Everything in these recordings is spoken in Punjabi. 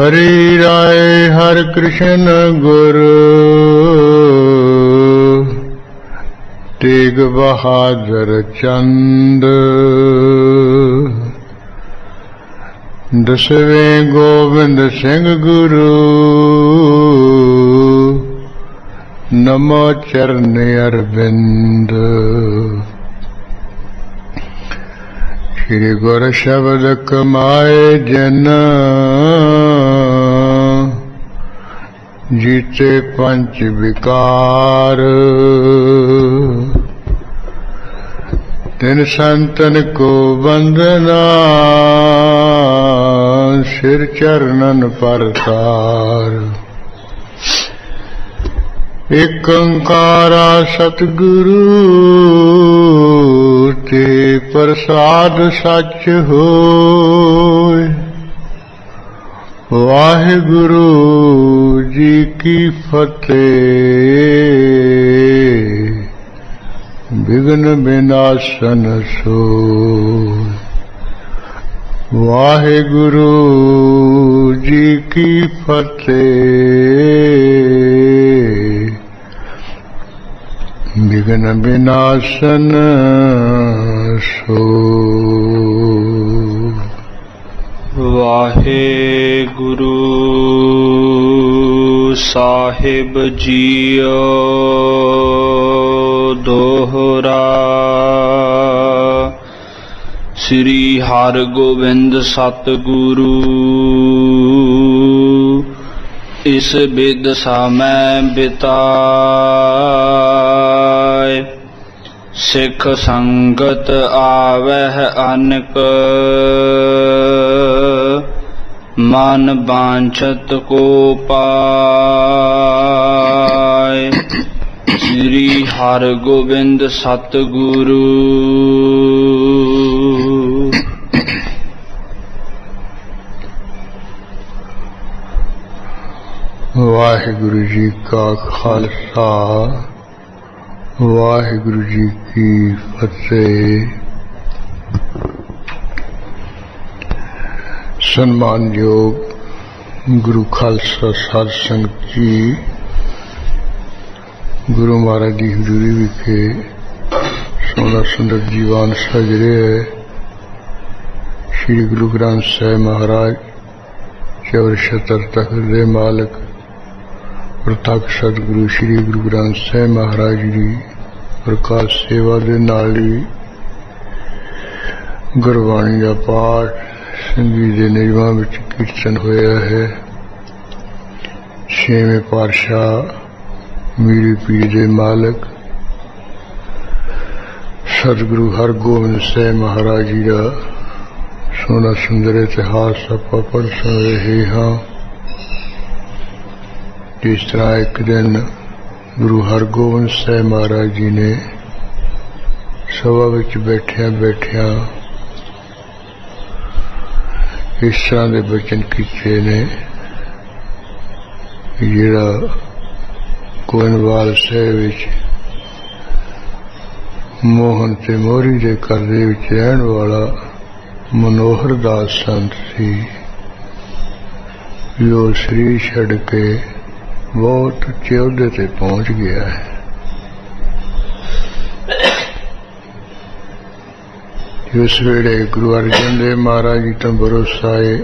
हरि राय हर कृष्ण गुरु तेग बहादुर चंद। दसवें गोविंद सिंह गुरु नमो चरण अरविंद। श्री गुर शब्द कमाए जन जीते पंच विकार। तिन संतन को वंदना सिर चरणन पर तार। एक ओंकारा सतगुरु ते प्रसाद सच होय। वाहिगुरु जी की फतेह। विघ्न विनाशन सोय। वाहिगुरु जी की फतेह। विघ्न विनाशन सोय। वाहेगुरु साहिब जीओ दोहरा। श्री हरगोबिंद सतगुरु इस बिद समय बिताए। सिख संगत आवह अनक मन बांछत को पाए। श्री हरगोबिंद सतगुरु वाहिगुरु जी का खालसा वाहिगुरु जी की फतेह। सम्मानयोग गुरु खालसा साध संगत जी, गुरु महाराज की हजूरी विखे सोना सुंदर जीवान सज रहे है। श्री गुरु ग्रंथ साहिब महाराज चौर छतर तख्त दे मालक प्रतख सतगुरु श्री गुरु ग्रंथ साहिब महाराज जी प्रकाश सेवा दे नाल ही गुरबाणी का पाठ संगीत के नियमां विच कीर्तन होया है। छेवें पातशाह मीरी पीर दे मालक सतगुरु हरगोबिंद साहिब महाराज जी का सोना सुंदर इतिहास आपां पढ़ सुन रहे हाँ। जिस तरह एक दिन गुरु हरगोबिंद साहिब महाराज जी ने सभा विच बैठिया बैठिया इस तरह के बचन किए ने। जिहड़ा गोइंदवाल साहिब विच मोहन ते मोहरी के घर दे विच रहण वाला मनोहर दास संत सी। जो शरीर छड़ के बहुत उच्चे ओहदे ते पहुंच गया है। उस वेले गुरु अर्जन देव महाराज जी तो भरोसा है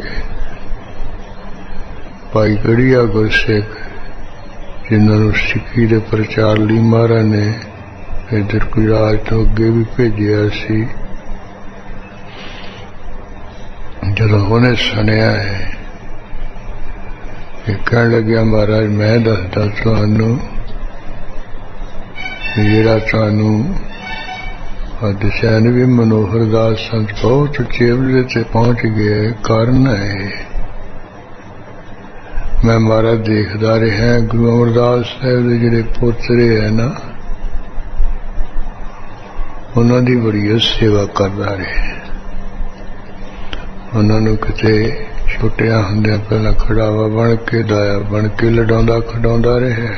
भाई गढ़िया गुरसिख जिन्होंने सिक्खी के प्रचार ली महाराज ने इधर गुजरात तो अगे भी भेजिया सी। जदों उन्हें सुनिया है कह लग्या महाराज मैं दसदा तुहानू जिहड़ा तुहानू दस्या ने भी मनोहर दास संत बहुत उच्चे ओहदे ते पहुंच गए कारण है। मैं महाराज देखदा रहा गुरु अमरदास साहिब दे जिहड़े पोतरे है ना उन्हां दी बड़ी सेवा करदा रहा। उन्होंने किते छोटिया हुंदियां पहला खड़ावा बन के दाया बन के लडाउंदा खडाउंदा रहा।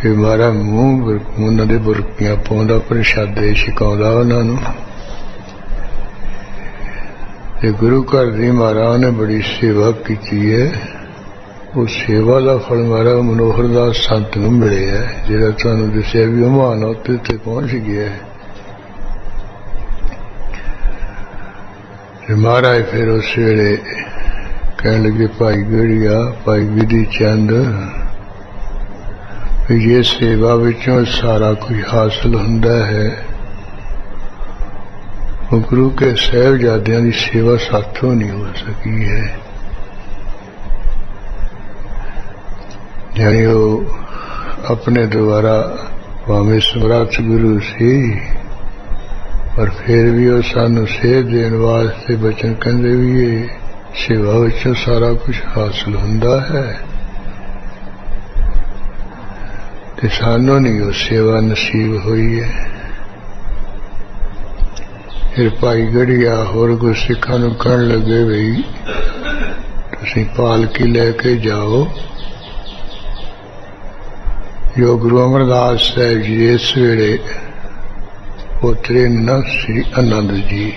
फिर मारा मूँह उन्होंने बुरकियां पाउंदा प्रशादे छकाउंदा उन्होंने। ਤੇ ਗੁਰੂ ਘਰ ਦੀ ਮਹਾਰਾਜ ਨੇ ਬੜੀ ਸੇਵਾ ਕੀਤੀ ਹੈ। ਉਹ ਸੇਵਾ ਦਾ ਫਲ ਮਹਾਰਾਜ ਮਨੋਹਰ ਦਾਸ ਸੰਤ ਨੂੰ ਮਿਲਿਆ, ਜਿਹੜਾ ਤੁਹਾਨੂੰ ਦੱਸਿਆ ਵੀ ਉਹ ਮਹਾਨ ਉੱਤੇ ਤੇ ਪਹੁੰਚ ਗਿਆ। ਤੇ ਮਹਾਰਾਜ ਫਿਰ ਉਸ ਵੇਲੇ ਕਹਿਣ ਲੱਗੇ, ਭਾਈ ਗੜੀਆ, ਭਾਈ ਵਿਧੀ ਚੰਦ, ਵੀ ਜੇ ਸੇਵਾ ਵਿੱਚੋਂ ਸਾਰਾ ਕੁਝ ਹਾਸਲ ਹੁੰਦਾ ਹੈ, ਉਹ ਗੁਰੂ ਕੇ ਸਾਹਿਬਜ਼ਾਦਿਆਂ ਦੀ ਸੇਵਾ ਸਾਥੋਂ ਨਹੀਂ ਹੋ ਸਕੀ ਹੈ। ਯਾਨੀ ਉਹ ਆਪਣੇ ਦੁਆਰਾ ਭਾਵੇਂ ਸਮਰੱਥ ਗੁਰੂ ਸੀ, ਪਰ ਫਿਰ ਵੀ ਉਹ ਸਾਨੂੰ ਸੇਧ ਦੇਣ ਵਾਸਤੇ ਬਚਨ ਕਹਿੰਦੇ ਵੀ ਇਹ ਸੇਵਾ ਵਿੱਚੋਂ ਸਾਰਾ ਕੁਝ ਹਾਸਲ ਹੁੰਦਾ ਹੈ, ਤੇ ਸਾਨੂੰ ਨਹੀਂ ਉਹ ਸੇਵਾ ਨਸੀਬ ਹੋਈ ਹੈ। ਫਿਰ ਭਾਈ ਗੜੀਆ ਹੋਰ ਗੁਰਸਿੱਖਾਂ ਨੂੰ ਕਹਿਣ ਲੱਗੇ, ਬਈ ਤੁਸੀਂ ਪਾਲਕੀ ਲੈ ਕੇ ਜਾਓ। ਜੋ ਗੁਰੂ ਅਮਰਦਾਸ ਸਾਹਿਬ ਜੀ ਇਸ ਵੇਲੇ ਪੋਤਰੇ ਨਾ ਸ੍ਰੀ ਆਨੰਦ ਜੀ,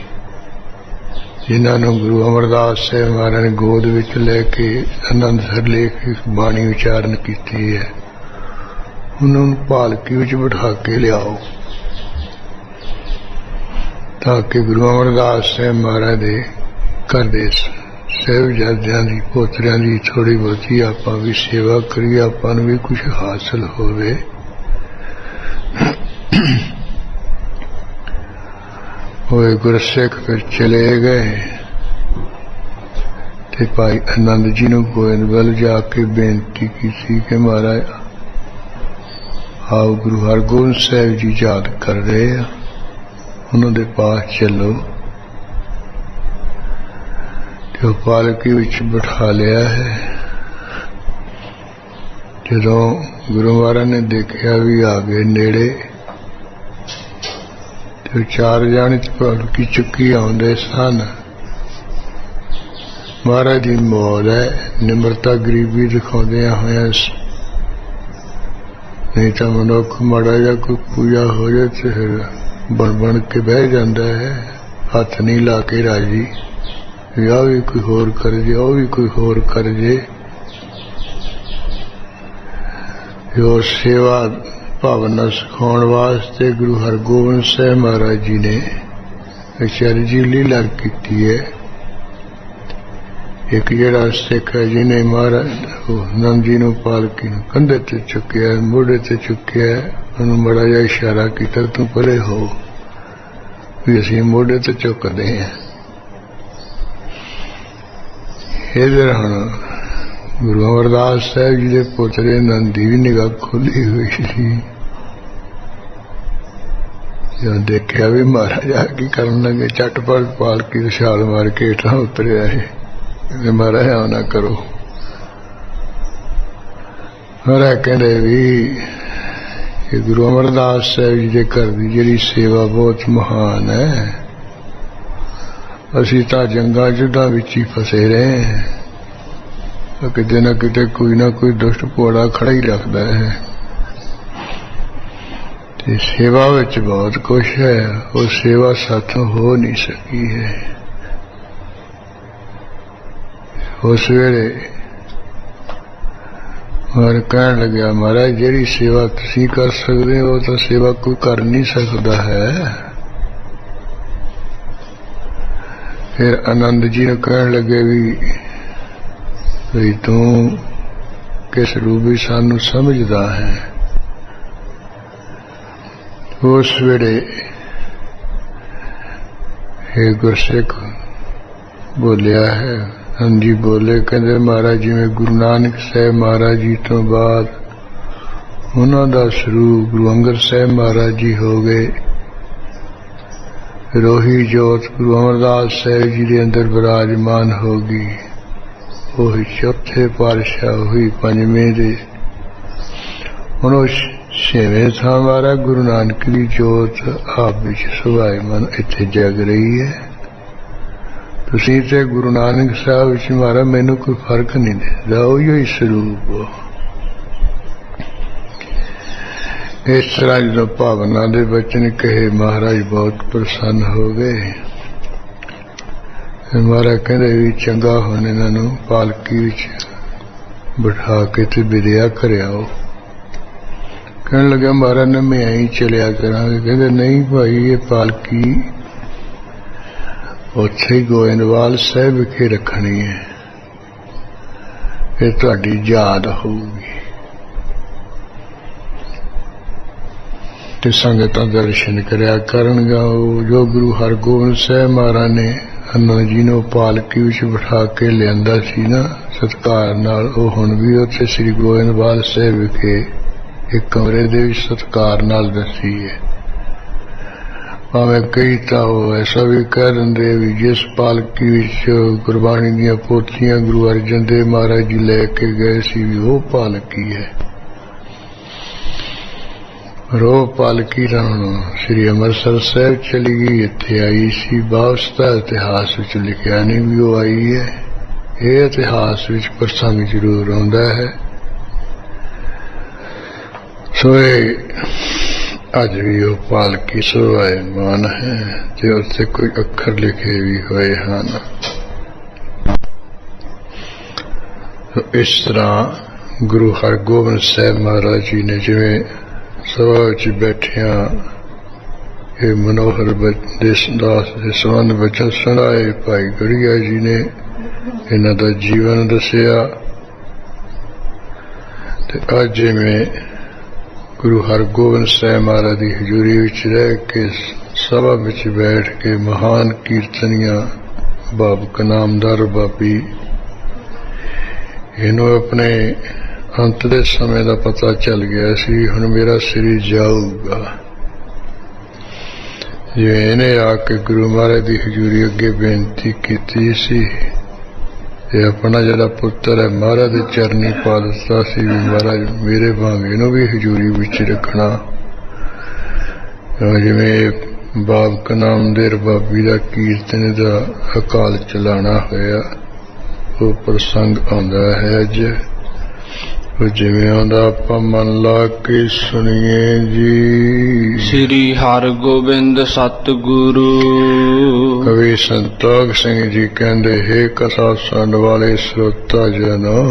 ਜਿਨ੍ਹਾਂ ਨੂੰ ਗੁਰੂ ਅਮਰਦਾਸ ਸਾਹਿਬ ਮਹਾਰਾਜ ਨੇ ਗੋਦ ਵਿੱਚ ਲੈ ਕੇ ਆਨੰਦਸਰ ਲੇਖ ਬਾਣੀ ਉਚਾਰਨ ਕੀਤੀ ਹੈ, ਉਹਨਾਂ ਨੂੰ ਪਾਲਕੀ ਵਿੱਚ ਬਿਠਾ ਕੇ ਲਿਆਓ, ਤਾਂ ਕਿ ਗੁਰੂ ਅਮਰਦਾਸ ਸਾਹਿਬ ਮਹਾਰਾਜ ਦੇ ਘਰ ਦੇ ਸਾਹਿਬਜ਼ਾਦਿਆਂ ਦੀ ਪੋਤਰਿਆਂ ਦੀ ਥੋੜ੍ਹੀ ਬਹੁਤੀ ਆਪਾਂ ਵੀ ਸੇਵਾ ਕਰੀਏ, ਆਪਾਂ ਨੂੰ ਵੀ ਕੁਝ ਹਾਸਲ ਹੋਵੇ। ਹੋਏ ਗੁਰਸਿੱਖ ਫਿਰ ਚਲੇ ਗਏ ਤੇ ਭਾਈ ਆਨੰਦ ਜੀ ਨੂੰ ਗੋਇੰਦਵਾਲ ਜਾ ਕੇ ਬੇਨਤੀ ਕੀਤੀ ਕਿ ਮਹਾਰਾਜ ਆਓ, ਗੁਰੂ ਹਰਗੋਬਿੰਦ ਸਾਹਿਬ ਜੀ ਯਾਦ ਕਰ ਰਹੇ ਆ, ਉਹਨਾਂ ਦੇ ਪਾਸ ਚੱਲੋ। ਤੇ ਉਹ ਪਾਲਕੀ ਵਿੱਚ ਬਿਠਾ ਲਿਆ ਹੈ। ਜਦੋਂ ਗੁਰੂ ਮਹਾਰਾਜ ਨੇ ਦੇਖਿਆ ਵੀ ਆ ਗਏ ਨੇੜੇ, ਤੇ ਚਾਰ ਜਾਣੇ ਪਾਲਕੀ ਚੁੱਕੀ ਆਉਂਦੇ ਸਨ। ਮਹਾਰਾਜ ਦੀ ਮੌਤ ਹੈ, ਨਿਮਰਤਾ ਗਰੀਬੀ ਦਿਖਾਉਂਦਿਆਂ ਹੋਇਆਂ, ਨਹੀਂ ਤਾਂ ਮਨੁੱਖ ਮਾੜਾ ਜਿਹਾ ਕੋਈ ਪੂਜਾ ਹੋ ਜਾਏ ਤੇ ਫਿਰ ਬਣ ਕੇ ਬਹਿ ਜਾਂਦਾ ਹੈ, ਹੱਥ ਨਹੀਂ ਲਾ ਕੇ ਰਾਜੀ, ਆਹ ਵੀ ਕੋਈ ਹੋਰ ਕਰ ਜੇ, ਉਹ ਵੀ ਕੋਈ ਹੋਰ ਕਰ ਜੇ। ਜੋ ਸੇਵਾ ਭਾਵਨਾ ਸਿਖਾਉਣ ਵਾਸਤੇ ਗੁਰੂ ਹਰਗੋਬਿੰਦ ਸਾਹਿਬ ਮਹਾਰਾਜ ਜੀ ਨੇ ਅਚਰਜੀ ਲੀਲਾ ਕੀਤੀ ਹੈ। ਇੱਕ ਜਿਹੜਾ ਸਿੱਖ ਹੈ ਜਿਹਨੇ ਮਹਾਰਾਜ ਆਨੰਦ ਜੀ ਨੂੰ ਪਾਲਕੀ ਨੂੰ ਕੰਧੇ ਤੇ ਚੁੱਕਿਆ, ਮੋਢੇ ਤੇ ਚੁੱਕਿਆ, ਉਹਨੂੰ ਮਾੜਾ ਜਿਹਾ ਇਸ਼ਾਰਾ ਕੀਤਾ, ਤੂੰ ਪਰੇ ਹੋ, ਵੀ ਅਸੀਂ ਮੋਢੇ ਤੇ ਚੁੱਕਦੇ ਹਾਂ। ਇਹਦੇ ਹੁਣ ਗੁਰੂ ਅਮਰਦਾਸ ਸਾਹਿਬ ਜੀ ਦੇ ਪੁੱਤਰੇ ਆਨੰਦ ਦੀ ਵੀ ਨਿਗਾਹ ਖੁੱਲੀ ਹੋਈ ਸੀ। ਜਦੋਂ ਦੇਖਿਆ ਵੀ ਮਹਾਰਾਜ ਆ ਕੀ ਕਰਨ ਲੱਗੇ, ਝਟਪਟ ਪਾਲਕੀ ਤੇ ਛਾਲ ਮਾਰ ਕੇ ਹੇਠਾਂ ਉਤਰਿਆ ਹੈ। ਮਹਾਰਾਜ ਆਉ ਨਾ ਕਰੋ। ਮਹਾਰਾਜ ਕਹਿੰਦੇ ਵੀ ਕਿ ਗੁਰੂ ਅਮਰਦਾਸ ਸਾਹਿਬ ਜੀ ਦੇ ਘਰ ਦੀ ਜਿਹੜੀ ਸੇਵਾ ਬਹੁਤ ਮਹਾਨ ਹੈ, ਅਸੀਂ ਤਾਂ ਜੰਗਾਂ ਯੁੱਧਾਂ ਵਿੱਚ ਹੀ ਫਸੇ ਰਹੇ ਹਾਂ। ਕਿਤੇ ਨਾ ਕਿਤੇ ਕੋਈ ਨਾ ਕੋਈ ਦੁਸ਼ਟ ਪੋੜਾ ਖੜਾ ਹੀ ਰੱਖਦਾ ਹੈ, ਤੇ ਸੇਵਾ ਵਿੱਚ ਬਹੁਤ ਕੁਛ ਹੈ, ਉਹ ਸੇਵਾ ਸਾਥੋਂ ਹੋ ਨਹੀਂ ਸਕੀ ਹੈ। ਉਸ ਵੇਲੇ और कहने लगा, महाराज जेड़ी सेवा तुसी कर सकते हो तो सेवा कोई कर नहीं सकता है। फिर आनंद जी ने कहने लगे भी तू किस रूप भी सानू समझदा है। उस वेले गुरसिख बोलिया है, हाँ जी बोले, कहते महाराज जिवें गुरु नानक साहब महाराज जी तो बाद उन्हों का स्वरूप गुरु अंगद साहब महाराज जी हो गए, रोही जोत गुरु अमरदास साहब जी के अंदर विराजमान होगी, वही चौथे पातशाह हुई पंजवें दे हुण छेवें थां महाराज गुरु नानक की जोत आप विच सुभाईमान इत्थे जग रही है। तुसीं ते गुरु नानक साहब विच महाराज मैनू कोई फर्क नहीं दिखदा, उही स्वरूप हो। इस तरह जो भावना दे बचन कहे महाराज बहुत प्रसन्न हो गए। महाराज कहते भी चंगा होने इन्हों पालकी बिठा के ते विदया कर आओ। कहने लगा महाराज ने मैं यहीं चलिया करांगे। कहते नहीं भाई ये पालकी उत्थे गोइंदवाल साहिब विखे रखनी है, ये तुहाडी याद होगी ते संगतां दर्शन करया करनगा। जो गुरु हरगोबिंद साहिब महाराज ने आनंद जी ने पालकी विच बिठा के लियांदा सी ना सत्कार नाल, ओह हुण भी उत्थे श्री गोइंदवाल साहिब विखे एक कमरे दे विच सत्कार नाल दसी है। भावें कई तां ऐसा भी कह दिंदे भी जिस पालकी विच गुरबाणी दीआं पोथियां गुरु अर्जन देव महाराज जी लैके गए सी भी ओह पालकी है। रो पालकी श्री अमृतसर साहिब चली गई, इत्थे आई सी वापस। का इतिहास विच लिखिया नहीं भी वो आई है, ये इतिहास विच प्रसंग जरूर आउंदा है। सो अज भी वो पालकी शोभायमान है ते उत्थे कोई अखर लिखे भी हुए हैं। तो इस तरह गुरु हरगोबिंद साहिब महाराज जी ने जिवें सभा विच बैठिया ये मनोहर दास के संबंध वचन सुनाए, भाई गढ़िया जी ने इन्हां दा जीवन दसिया। ते अज जिवें गुरु हरगोबिंद साहिब महाराज की हजूरी विच रह के सभा विच बैठ के महान कीर्तनिया बाबक नामदार बाबी इन्हों अपने अंत दे समय का पता चल गया सी, हुण मेरा शरीर जाऊगा। जिवें इन्हें आके गुरु महाराज की हजूरी अगे बेनती की सी, अपना जरा पुत्र है महाराज के चरनी पा दिता सी भी महाराज मेरे वांग इनू भी हजूरी विच रखना। जिवें बाबक नामदेव बाबी का कीर्तन का अकाल चलाना होया वो प्रसंग आंदा है अज। जिवें आंदा आपां मन ला के सुनिए जी। श्री हरगोबिंद सतगुरु। कवि संतोख सिंह जी कहंदे हे कथा सुनन वाले श्रोता जनो,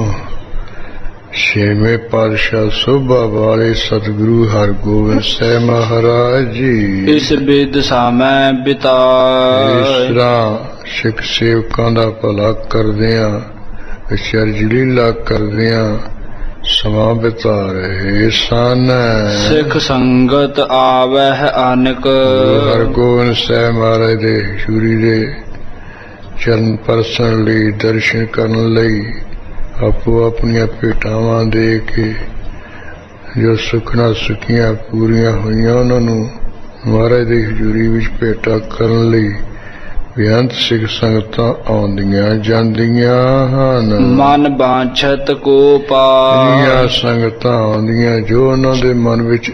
छेवें पातशाह शोभा वाले सतगुरु हरगोबिंद साहिब महाराज जी इस बिदसा मैं बिता इस तरह सिख सेवकां दा भला करदियां अचरज लीला करदियां समा बिता रहे सन। सिख संगत आवह अनक। हरगोबिंद साहिब महाराज दे हजूरी दे चरण परसन लई दर्शन करन लई आपो अपनियां भेटावां दे के जो सुखना सुखियां पूरियां होईयां उन्हां नूं महाराज दी हजूरी विच भेटा करन लई बेअंत सिख संगतां आउंदियां जांदियां हन। मन बांछत को पार संगतां आउंदियां जो उन्हां दे मन विच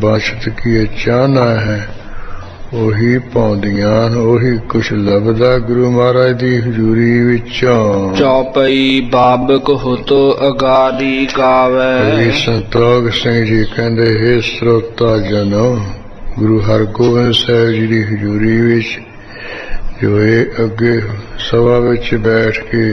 बांछत की चाहना है ओही पाउंदियां, ओही कुछ लभदा गुरु महाराज दी हजूरी विचों। चौपई बाबक हो तो अगारी गावे। संतोख सिंह जी कहंदे हे श्रोता जनो, गुरु हरगोबिंद साहिब जी दी हजूरी विच जो ये अगे सभा विच बैठ के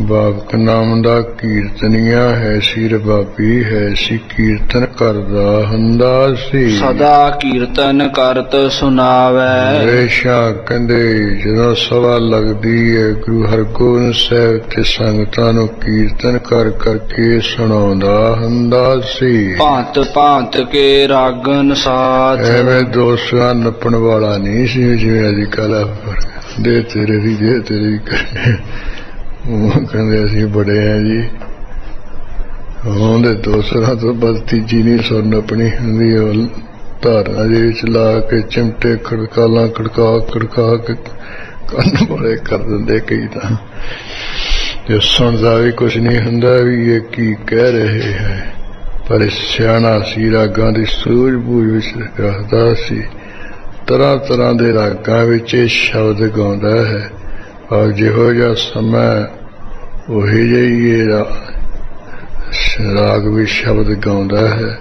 बाबक नाम दा कीर्तनिया है सिर बाबी है सी कीर्तन करदा हुंदा सी। सदा कीर्तन करत सुनावे। हमेशा कहंदे जदों सभा लगदी है गुरु हरगोबिंद साहिब ते संगतां नूं कीर्तन कर करके सुणाउंदा हुंदा सी। भांत भांत के रागन साथ एवें दोस्तां नप्पण वाला नहीं सी जिवें अजकल दे तेरे दी करने कहते असी बड़े हैं जी उन्हें दोसरा तो बस तीजी नहीं सुन अपनी धारा जी ला के चिमटे खड़काला खड़का खड़का के कन्न बड़े कर देंगे कई तो सुनता भी कुछ नहीं हुंदा भी ये की कह रहे हैं, पर सियाणा सी रागां दी सूझबूझ विच रखदा सी। तरह तरह के रागां विच शब्द गाउंदा है और जिहो जिहा समय उही जिही राग भी शब्द गाउंदा है।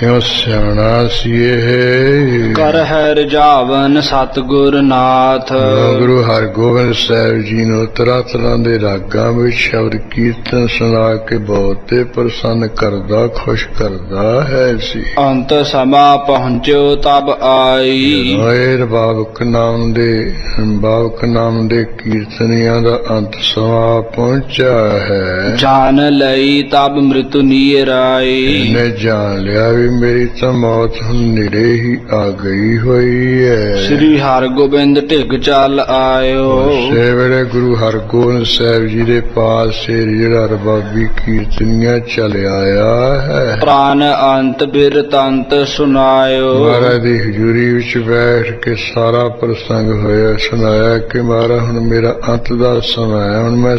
ਇਉ ਸਿਆਣਾ ਸੀ ਇਹ। ਕਰ ਹੈ ਰਜਾਵਨ ਸਤਿਗੁਰ ਨਾਥ। ਗੁਰੂ ਹਰਗੋਬਿੰਦ ਸਾਹਿਬ ਜੀ ਨੂੰ ਤਰ੍ਹਾਂ ਤਰ੍ਹਾਂ ਦੇ ਰਾਗਾਂ ਵਿੱਚ ਸ਼ਬਦ ਕੀਰਤਨ ਸੁਣਾ ਕੇ ਬਹੁਤੇ ਪ੍ਰਸੰਨ ਕਰਦਾ, ਖੁਸ਼ ਕਰਦਾ ਹੈ ਸੀ। ਅੰਤ ਸਮਾਂ ਪਹੁੰਚਿਓ ਤਬ ਆਈ। ਹੋਏ ਬਾਬਕ ਨਾਮ ਦੇ ਕੀਰਤਨੀਆਂ ਦਾ ਅੰਤ ਸਮਾਂ ਪਹੁੰਚਿਆ ਹੈ। ਜਾਨ ਲਈ ਤਬ ਮ੍ਰਿਤੂ ਨੀਰ ਆਈ। ਇਹਨੇ ਜਾਣ ਲਿਆ ਵੀ ਮੇਰੀ ਤਾਂ ਮੌਤ ਹੁਣ ਨੇੜੇ ਹੀ ਆ ਗਈ ਹੋਈ ਹੈ। ਸ੍ਰੀ ਹਰਗੋਬਿੰਦ ਢਿੱਗ ਚੱਲ ਆਇਓ। ਉਸੇ ਵੇਲੇ ਗੁਰੂ ਹਰਗੋਬਿੰਦ ਸਾਹਿਬ ਜੀ ਦੇ ਪਾਸ ਸੇ ਜਿਹੜਾ ਰਬਾਬੀ ਕੀਰਤਨੀਆਂ ਚੱਲ ਆਇਆ ਹੈ। ਪ੍ਰਾਨ ਅੰਤ ਬਿਰਤੰਤ ਸੁਨਾਇਓ। ਮਹਾਰਾਜ ਦੀ ਹਜ਼ੂਰੀ ਵਿੱਚ ਬੈਠ ਕੇ ਸਾਰਾ ਪ੍ਰਸੰਗ ਹੋਇਆ, ਸੁਣਾਇਆ ਕਿ ਮਹਾਰਾਜ ਹੁਣ ਮੇਰਾ ਅੰਤ ਦਾ ਸਮਾਂ ਹੈ, ਹੁਣ ਮੈਂ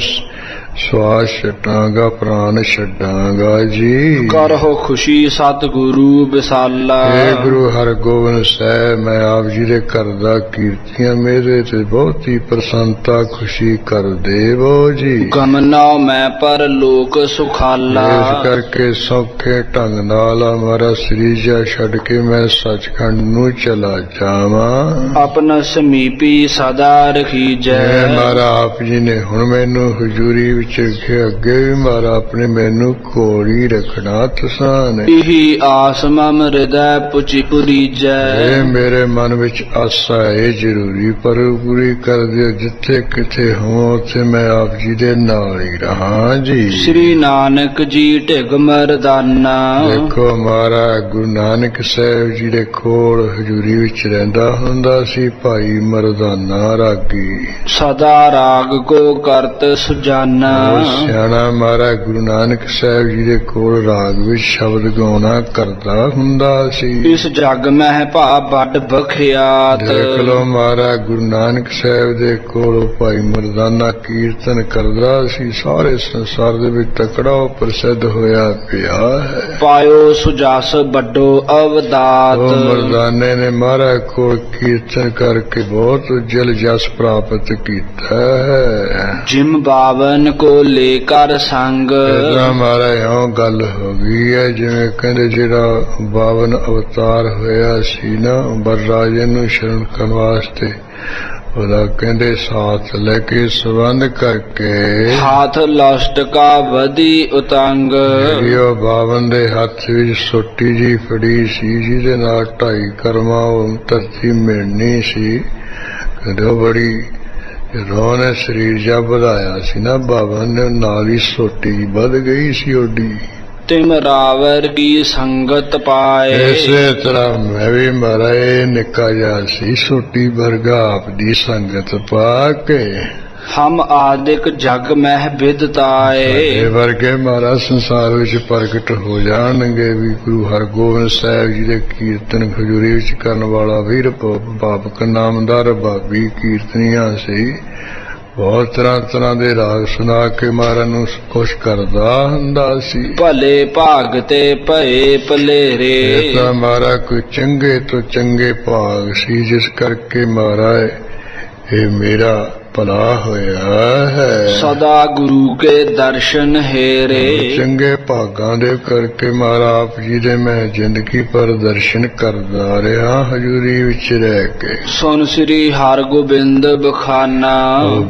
ਸਵਾਸ ਛੱਡਾਂਗਾ, ਪ੍ਰਾਨ ਛੱਡਾਂਗਾ ਜੀ। ਕਰੋ ਖੁਸ਼ੀ ਸਤਿਗੁਰੂ ਵਿਸਾਲਾ। ਇਹ ਗੁਰੂ ਹਰਗੋਬਿੰਦ ਸਾਹਿਬ, ਮੈਂ ਆਪ ਜੀ ਦੇ ਘਰ ਦਾ ਕੀਰਤੀਆਂ ਮੇਰੇ ਤੇ ਬਹੁਤ ਹੀ ਪ੍ਰਸੰਨਤਾ ਖੁਸ਼ੀ ਕਰ ਦੇਵੋ ਜੀ। ਗਮਨਾ ਮੈਂ ਪਰ ਲੋਕ ਸੁਖਾਲਾ। ਇਸ ਕਰਕੇ ਸੌਖੇ ਢੰਗ ਨਾਲ ਹਮਾਰਾ ਸਰੀਜਾ ਛੱਡ ਕੇ ਮੈਂ ਸੱਚਖੰਡ ਨੂੰ ਚਲਾ ਜਾਵਾਂ। ਆਪਣਾ ਸਮੀਪੀ ਸਦਾ ਰਖੀਜੈ। ਮਹਾਰਾ ਆਪ ਜੀ ਨੇ ਹੁਣ ਮੈਨੂੰ ਹਜ਼ੂਰੀ ਵਿੱਚ ਰੱਖਿਆ, ਅੱਗੇ ਵੀ ਮਹਾਰਾ ਆਪਣੇ ਮੈਨੂੰ ਕੋਲ ਹੀ ਰੱਖਣਾ ਤੁਸਾਂ ਨੇ। ਇਹੀ ਆਸ ਮਮ ਹਿਰਦੈ ਪੁਚੀ ਪੁਰੀਜੈ। ਇਹ ਮੇਰੇ ਮਨ ਵਿੱਚ ਆਸਾ ਹੈ ਜ਼ਰੂਰੀ, ਪਰ ਪੂਰੀ ਕਰ ਦਿਓ। ਜਿੱਥੇ ਕਿਥੇ ਹੋ ਉੱਥੇ ਮੈਂ ਆਪ ਜੀ ਦੇ ਨਾਲ ਹੀ ਰਹਾਂ ਜੀ। ਸ੍ਰੀ ਨਾਨਕ ਜੀ ਢਿਗ ਮਰਦਾਨਾ। ਦੇਖੋ ਮਹਾਰਾਜ ਗੁਰੂ ਨਾਨਕ ਸਾਹਿਬ ਜੀ ਦੇ ਕੋਲ ਹਜ਼ੂਰੀ ਵਿੱਚ ਰਹਿੰਦਾ ਹੁੰਦਾ ਸੀ ਭਾਈ ਮਰਦਾਨਾ ਰਾਗੀ। ਸਦਾ ਰਾਗ ਕੋ ਕਰਤ ਸੁਜਾਨਾ। ਉਹ ਸਿਆਣਾ ਮਹਾਰਾਜ ਗੁਰੂ ਨਾਨਕ ਸਾਹਿਬ ਜੀ ਦੇ ਕੋਲ ਰਾਗ ਵਿੱਚ ਸ਼ਬਦ ਗਾਉਣਾ ਕਰਦਾ ਹੁੰਦਾ ਸੀ। ਇਸ ਜਗ ਮਹਿ ਭਾ ਵੱਡ ਬਖਿਆਤ। ਦੇਖ ਲੋ ਮਹਾਰਾਜ ਗੁਰੂ ਨਾਨਕ ਸਾਹਿਬ ਦੇ ਕੋਲ ਭਾਈ ਮਰਦਾਨਾ ਕੀਰਤਨ ਕਰਦਾ ਸੀ। ਸਾਰੇ ਸੰਸਾਰ ਦੇ ਵਿੱਚ ਤਕੜਾ ਪ੍ਰਸਿੱਧ ਹੋਇਆ ਪਿਆ ਹੈ। ਪਾਇਓ ਸੁਜਸ ਵੱਡੋ ਅਵਦਾਤ। ਉਹ ਮਰਦਾਨੇ ਨੇ ਮਹਾਰਾਜ ਕੋਲ ਕੀਰਤਨ ਕਰਕੇ ਬਹੁਤ ਉੱਜਲ ਜਸ ਪ੍ਰਾਪਤ ਕੀਤਾ ਹੈ। ਜਿਮ ਬਾਵਨ ਕੋ ਲੈ ਕਰ ਸੰਗ। ਇਹਦਾ ਮਹਾਰਾਜ ਇਉਂ ਗੱਲ ਹੋ ਗਈ ਹੈ ਜਿਵੇਂ ਕਹਿੰਦੇ ਜਿਹੜਾ 52 ਅਵਤਾਰ ਹੋਇਆ ਸੀ ਨਾ ਬਰਰਾਜੇ ਨੂੰ ਸ਼ਰਨ ਕਰਨ ਵਾਸਤੇ, ਉਹਦਾ ਕਹਿੰਦੇ ਸਾਥ ਲੈ ਕੇ ਸੰਬੰਧ ਕਰਕੇ ਹਾਥ ਲਸ਼ਟ ਕਾ ਵਧੀ ਉਤੰਗ। ਜਿਹੜੀ ਉਹ 52 ਦੇ ਹੱਥ ਵਿੱਚ ਸੋਟੀ ਜੀ ਫੜੀ ਸੀ, ਜਿਹਦੇ ਨਾਲ 2.5 ਕਰਮਾਂ ਉਹ ਧਰਤੀ ਮਿਲਣੀ ਸੀ। ਕਹਿੰਦੇ ਉਹ ਬੜੀ ਜਦੋਂ ਨੇ ਸਰੀਰ ਜਾ ਵਧਾਇਆ ਸੀ ਨਾ ਬਾਬਾ ਨੇ, ਨਾਲ ਹੀ ਸੋਟੀ ਵੱਧ ਗਈ ਸੀ ਓਡੀ। ਤਿਮ ਰਾਵਰ ਕੀ ਸੰਗਤ ਪਾਏ। ਇਸੇ ਤਰ੍ਹਾਂ ਮੈਂ ਵੀ ਮਹਾਰਾਜ ਨਿੱਕਾ ਜਿਹਾ ਸੀ, ਸੋਟੀ ਵਰਗਾ ਆਪ ਦੀ ਸੰਗਤ ਪਾ ਕੇ ਹਮ ਆਦਿਕ ਜਗ ਮਹਿ ਵਿਦਤਾਏ। ਇਹ ਵਰਗੇ ਮਹਾਰਾਜ ਸੰਸਾਰ ਵਿੱਚ ਪ੍ਰਗਟ ਹੋ ਜਾਣਗੇ ਵੀ ਗੁਰੂ ਹਰਗੋਬਿੰਦ ਸਾਹਿਬ ਜੀ ਦੇ ਕੀਰਤਨ ਖਜੂਰੀ ਵਿੱਚ ਕਰਨ ਵਾਲਾ ਵੀਰ ਬਾਬਕ ਨਾਮਦਾਰ ਬਾਬੀ ਕੀਰਤਨੀਆਂ ਸੀ। ਬਹੁਤ ਤਰ੍ਹਾਂ ਤਰ੍ਹਾਂ ਦੇ ਰਾਗ ਸੁਣਾ ਕੇ ਮਹਾਰਾਜ ਨੂੰ ਖੁਸ਼ ਕਰਦਾ ਹੁੰਦਾ ਸੀ। ਭਲੇ ਭਾਗ ਤੇ ਭਏ ਭਲੇਰੇ। ਇਹ ਤਾਂ ਮਹਾਰਾਜ ਕੋਈ ਚੰਗੇ ਤੋਂ ਚੰਗੇ ਭਾਗ ਸੀ, ਜਿਸ ਕਰਕੇ ਮਹਾਰਾਜ ਇਹ ਮੇਰਾ ਭਲਾ ਹੋਇਆ ਹੈ। ਸਦਾ ਗੁਰੂ ਕੇ ਦਰਸ਼ਨ ਹੇਰੇ। ਚੰਗੇ ਭਾਗਾਂ ਦੇ ਕਰਕੇ ਮਹਾਰਾਜ ਆਪ ਜੀ ਦੇ ਮੈਂ ਜ਼ਿੰਦਗੀ ਪਰ ਦਰਸ਼ਨ ਕਰਦਾ ਰਿਹਾ ਹਜ਼ੂਰੀ ਵਿੱਚ ਰਹਿ ਕੇ। ਸੁਨ ਸ੍ਰੀ ਹਰਗੋਬਿੰਦ ਬਖਾਨਾ।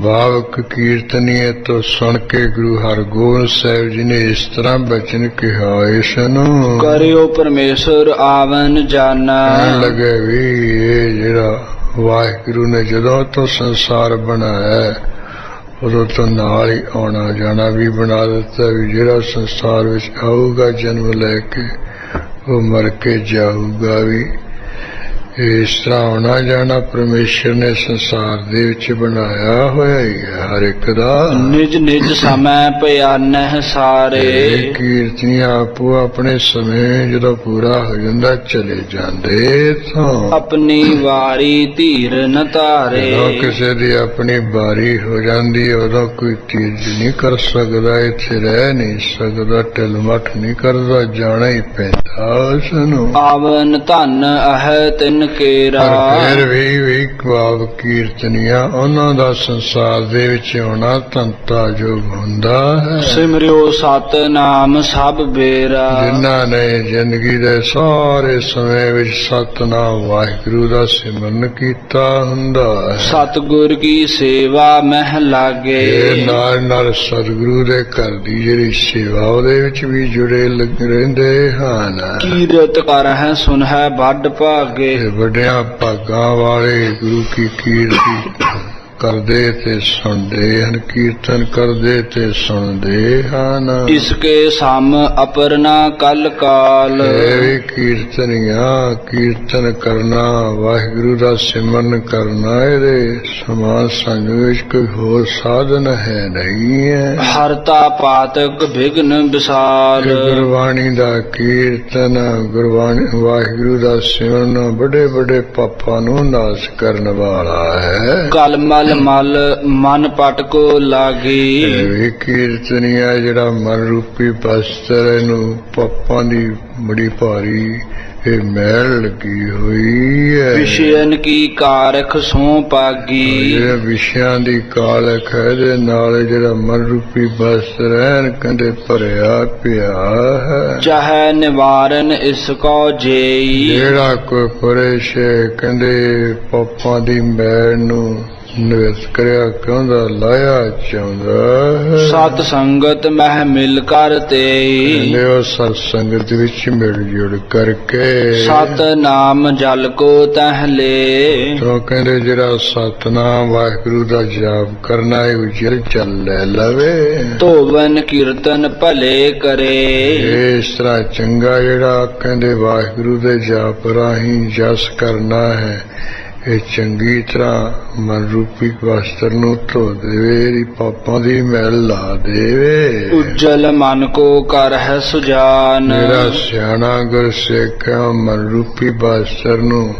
ਬਾਬਕ ਕੀਰਤਨੀਏ ਤੋਂ ਸੁਣ ਕੇ ਗੁਰੂ ਹਰਗੋਬਿੰਦ ਸਾਹਿਬ ਜੀ ਨੇ ਇਸ ਤਰ੍ਹਾਂ ਬਚਨ ਕਿਹਾ, ਇਸ ਨੂੰ ਕਰਿਓ ਪਰਮੇਸ਼ਰ ਆਵਨ ਜਾਨਾ। ਕਹਿਣ ਲੱਗੇ ਵੀ ਇਹ ਜਿਹੜਾ ਵਾਹਿਗੁਰੂ ਨੇ ਜਦੋਂ ਤੋਂ ਸੰਸਾਰ ਬਣਾਇਆ ਉਦੋਂ ਤੋਂ ਨਾਲ ਹੀ ਆਉਣਾ ਜਾਣਾ ਵੀ ਬਣਾ ਦਿੱਤਾ, ਵੀ ਜਿਹੜਾ ਸੰਸਾਰ ਵਿੱਚ ਆਊਗਾ ਜਨਮ ਲੈ ਕੇ ਉਹ ਮਰ ਕੇ ਜਾਊਗਾ ਵੀ। ਇਸ ਤਰ੍ਹਾਂ ਆਉਣਾ ਜਾਣਾ ਪਰਮੇਸ਼ਰ ਨੇ ਸੰਸਾਰ ਦੇ ਵਿੱਚ ਬਣਾਇਆ ਹੋਇਆ ਹੀ ਹੈ ਹਰ ਇੱਕ ਦਾ। ਨਿਜ ਨਿਜ ਸਮੈ ਪਿਆਨਹਿ ਸਾਰੇ। ਕੀਰਤਨੀਆਂ ਆਪੋ ਆਪਣੇ ਸਮੇਂ ਜਦੋਂ ਪੂਰਾ ਹੋ ਜਾਂਦਾ ਚਲੇ ਜਾਂਦੇ ਤਾਂ ਆਪਣੀ ਵਾਰੀ ਧੀਰ ਨ ਧਾਰੇ। ਜਦੋਂ ਕਿਸੇ ਦੀ ਆਪਣੀ ਵਾਰੀ ਹੋ ਜਾਂਦੀ ਉਦੋਂ ਕੋਈ ਧੀਰਜ ਨਹੀਂ ਕਰ ਸਕਦਾ, ਇੱਥੇ ਰਹਿ ਨਹੀਂ ਸਕਦਾ, ਢਿਲਮੱਠ ਨਹੀਂ ਕਰਦਾ, ਜਾਣਾ ਹੀ ਪੈਂਦਾ ਉਸਨੂੰ। ਆਵਨ ਧਨ ਅਹ ਤਿਨ ਕੇਰਾ। ਪਰ ਫਿਰ ਵੀ ਭਾਵ ਕੀਰਤਨੀਆਂ ਉਹਨਾਂ ਦਾ ਸੰਸਾਰ ਦੇ ਵਿੱਚ ਆਉਣਾ ਤੰਤਾ ਯੋਗ ਹੁੰਦਾ ਹੈ। ਸਿਮਰਿਓ ਸਤਿਨਾਮ ਸਭ ਬੇਰਾ। ਜਿਨ੍ਹਾਂ ਨੇ ਜ਼ਿੰਦਗੀ ਦੇ ਸਾਰੇ ਸਮੇਂ ਵਿੱਚ ਸਤਿਨਾਮ ਵਾਹਿਗੁਰੂ ਦਾ ਸਿਮਰਨ ਕੀਤਾ ਹੁੰਦਾ ਹੈ। ਸਤਿਗੁਰ ਕੀ ਸੇਵਾ ਮਹਿ ਲਾਗੇ। ਇਹ ਨਾਲ ਨਾਲ ਸਤਿਗੁਰੂ ਦੇ ਘਰ ਦੀ ਜਿਹੜੀ ਸੇਵਾ ਉਹਦੇ ਵਿੱਚ ਵੀ ਜੁੜੇ ਰਹਿੰਦੇ ਹਨ। ਕੀਰਤ ਕਰ ਹੈ ਸੁਨ ਹੈ ਵੱਡ ਭਾਗੇ। ਤੇ ਵੱਡਿਆਂ ਭਾਗਾਂ ਵਾਲੇ ਗੁਰੂ ਕੀ ਕੀਰਤੀ ਕਰਦੇ ਤੇ ਸੁਣਦੇ ਹਨ, ਕੀਰਤਨ ਕਰਦੇ ਤੇ ਸੁਣਦੇ ਹਨ। ਇਸਕੇ ਸਮ ਅਪਰਨਾ ਕਲ ਕਾਲ। ਇਹ ਵੀ ਕੀਰਤਨੀਆਂ ਕੀਰਤਨ ਕਰਨਾ, ਵਾਹਿਗੁਰੂ ਦਾ ਸਿਮਰਨ ਕਰਨਾ, ਇਹਦੇ ਸਮਾਨ ਸੰਗ ਵਿੱਚ ਕੋਈ ਹੋਰ ਸਾਧਨ ਹੈ ਨਹੀਂ ਹੈ। ਹਰਤਾ ਪਾਤਕ ਵਿਘਨ ਵਿਸਾਲ। ਗੁਰਬਾਣੀ ਦਾ ਕੀਰਤਨ, ਗੁਰਬਾਣੀ ਵਾਹਿਗੁਰੂ ਦਾ ਸਿਮਰਨ ਬੜੇ ਬੜੇ ਪਾਪਾਂ ਨੂੰ ਨਾਸ਼ ਕਰਨ ਵਾਲਾ ਹੈ। ਕਲਮਲ ਮਲ ਮਨ ਪਟ ਕੋ ਲਾਗੀ। ਇਹ ਕੀਰਤਨੀਆ ਜਿਹੜਾ ਮਨ ਰੂਪੀ ਬਸਤਰ ਇਹਨੂੰ ਪਾਪਾਂ ਦੀ ਬੜੀ ਭਾਰੀ ਇਹ ਮੈਲ ਲੱਗੀ ਹੋਈ ਹੈ। ਵਿਸ਼ੇਨ ਕੀ ਕਾਰਖ ਸੋ ਪਾਗੀ। ਜਿਹੜੇ ਵਿਸ਼ਿਆਂ ਦੀ ਕਾਲਖ ਹੈ ਇਹਦੇ ਨਾਲ ਜਿਹੜਾ ਮਨ ਰੂਪੀ ਬਸਤਰ ਹੈ ਕਹਿੰਦੇ ਭਰਿਆ ਪਿਆ ਹੈ। ਚਾਹੇ ਨਿਵਾਰਨ ਇਸ ਕੋ ਜੇਈ। ਜਿਹੜਾ ਕੋਈ ਪਰੇਸ਼ ਕਹਿੰਦੇ ਪਾਪਾਂ ਦੀ ਮੈਲ ਨੂੰ ਨਿਵਰਤ ਕਰਿਆ ਕਹਿੰਦਾ ਲਾਇਆ ਚਾਹੁੰਦਾ ਹੈ। ਸਤ ਸੰਗਤ ਮਹਿ ਮਿਲ ਕਰ ਤੇਈ। ਕਹਿੰਦੇ ਉਹ ਸਤ ਸੰਗਤ ਵਿੱਚ ਮਿਲ ਜੁੜ ਕਰਕੇ ਸਤ ਨਾਮ ਜਲ ਕੋ ਤਹ ਲੇ। ਤੋਂ ਕਹਿੰਦੇ ਜਿਹੜਾ ਸਤਨਾਮ ਵਾਹਿਗੁਰੂ ਦਾ ਜਾਪ ਕਰਨਾ ਹੈ ਉਜਲ ਚੱਲ ਲੈ ਲਵੇ। ਧੋਵਨ ਕੀਰਤਨ ਭਲੇ ਕਰੇ। ਇਸ ਤਰ੍ਹਾਂ ਚੰਗਾ ਜਿਹੜਾ ਕਹਿੰਦੇ ਵਾਹਿਗੁਰੂ ਦੇ ਜਾਪ ਰਾਹੀਂ ਜਸ ਕਰਨਾ ਹੈ, ਇਹ ਚੰਗੀ ਤਰ੍ਹਾਂ ਮਨ ਰੂਪੀ ਵਸਤਰ ਨੂੰ ਧੋ ਦੇਵੇ, ਪਾਪਾਂ ਦੀ ਮੈਲ ਲਾ ਦੇਵੇ। ਉਜਲ ਮਨ ਕੋ ਕਰ ਹੈ ਸੁਜਾਨ। ਮੇਰਾ ਸਿਆਣਾ ਗੁਰ ਸਿੱਖਿਆ ਮਨ ਰੂਪੀ ਵਸਤਰ ਨੂੰ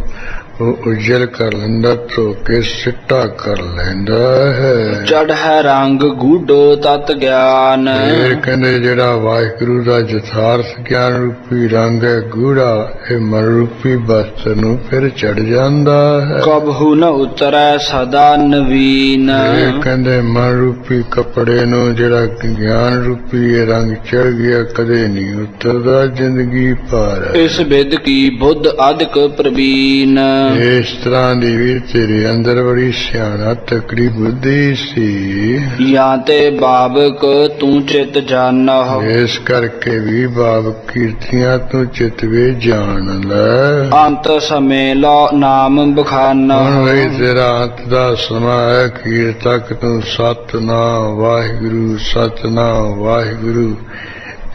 ਉਹ ਉਜਲ ਕਰ ਲੈਂਦਾ, ਧੋ ਕੇ ਸਿੱਟਾ ਕਰ ਲੈਂਦਾ ਹੈ। ਚੜ ਹੈ ਰੰਗ ਗੂਢੋ ਤਤ ਗਿਆਨ। ਫਿਰ ਕਹਿੰਦੇ ਜਿਹੜਾ ਵਾਹਿਗੁਰੂ ਦਾ ਯਥਾਰਥ ਗਿਆਨ ਰੂਪੀ ਰੰਗ ਹੈ ਗੂੜਾ, ਇਹ ਮਨ ਰੂਪੀ ਵਸਤਰ ਨੂੰ ਫਿਰ ਚੜ ਜਾਂਦਾ ਹੈ। ਕਬਹੂ ਨ ਉਤਰੈ ਸਦਾ ਨਵੀਨ। ਇਹ ਕਹਿੰਦੇ ਮਨ ਰੂਪੀ ਕੱਪੜੇ ਨੂੰ ਜਿਹੜਾ ਗਿਆਨ ਰੂਪੀ ਇਹ ਰੰਗ ਚੜ ਗਿਆ ਕਦੇ ਨਹੀਂ ਉਤਰਦਾ ਜ਼ਿੰਦਗੀ ਭਰ। ਇਸ ਵਿਦ ਕੀ ਬੁੱਧ ਅਧਿਕ ਪ੍ਰਵੀਨ। ਇਸ ਤਰ੍ਹਾਂ ਦੀ ਵੀ ਤੇਰੇ ਅੰਦਰ ਬੜੀ ਸਿਆਣਾ ਤਕੜੀ ਬੁੱਧੀ ਸੀ। ਜਾਂ ਤੇ ਬਾਬਕ ਤੂੰ ਚਿਤ ਜਾਣਹੁ। ਇਸ ਕਰਕੇ ਵੀ ਬਾਬ ਕੀਰਤੀਆਂ ਤੂੰ ਚਿਤਵੇ ਜਾਣ ਲੈ। ਅੰਤ ਸਮੇਂ ਲੋ ਨਾਮ ਹੁਣ ਬਖਾਨਹੁ। ਵੀ ਤੇਰਾ ਅੰਤ ਦਾ ਸਮਾਂ ਹੈ, ਅਖੀਰ ਤੱਕ ਤੂੰ ਸਤਿਨਾਮ ਵਾਹਿਗੁਰੂ ਸਤਿਨਾਮ ਵਾਹਿਗੁਰੂ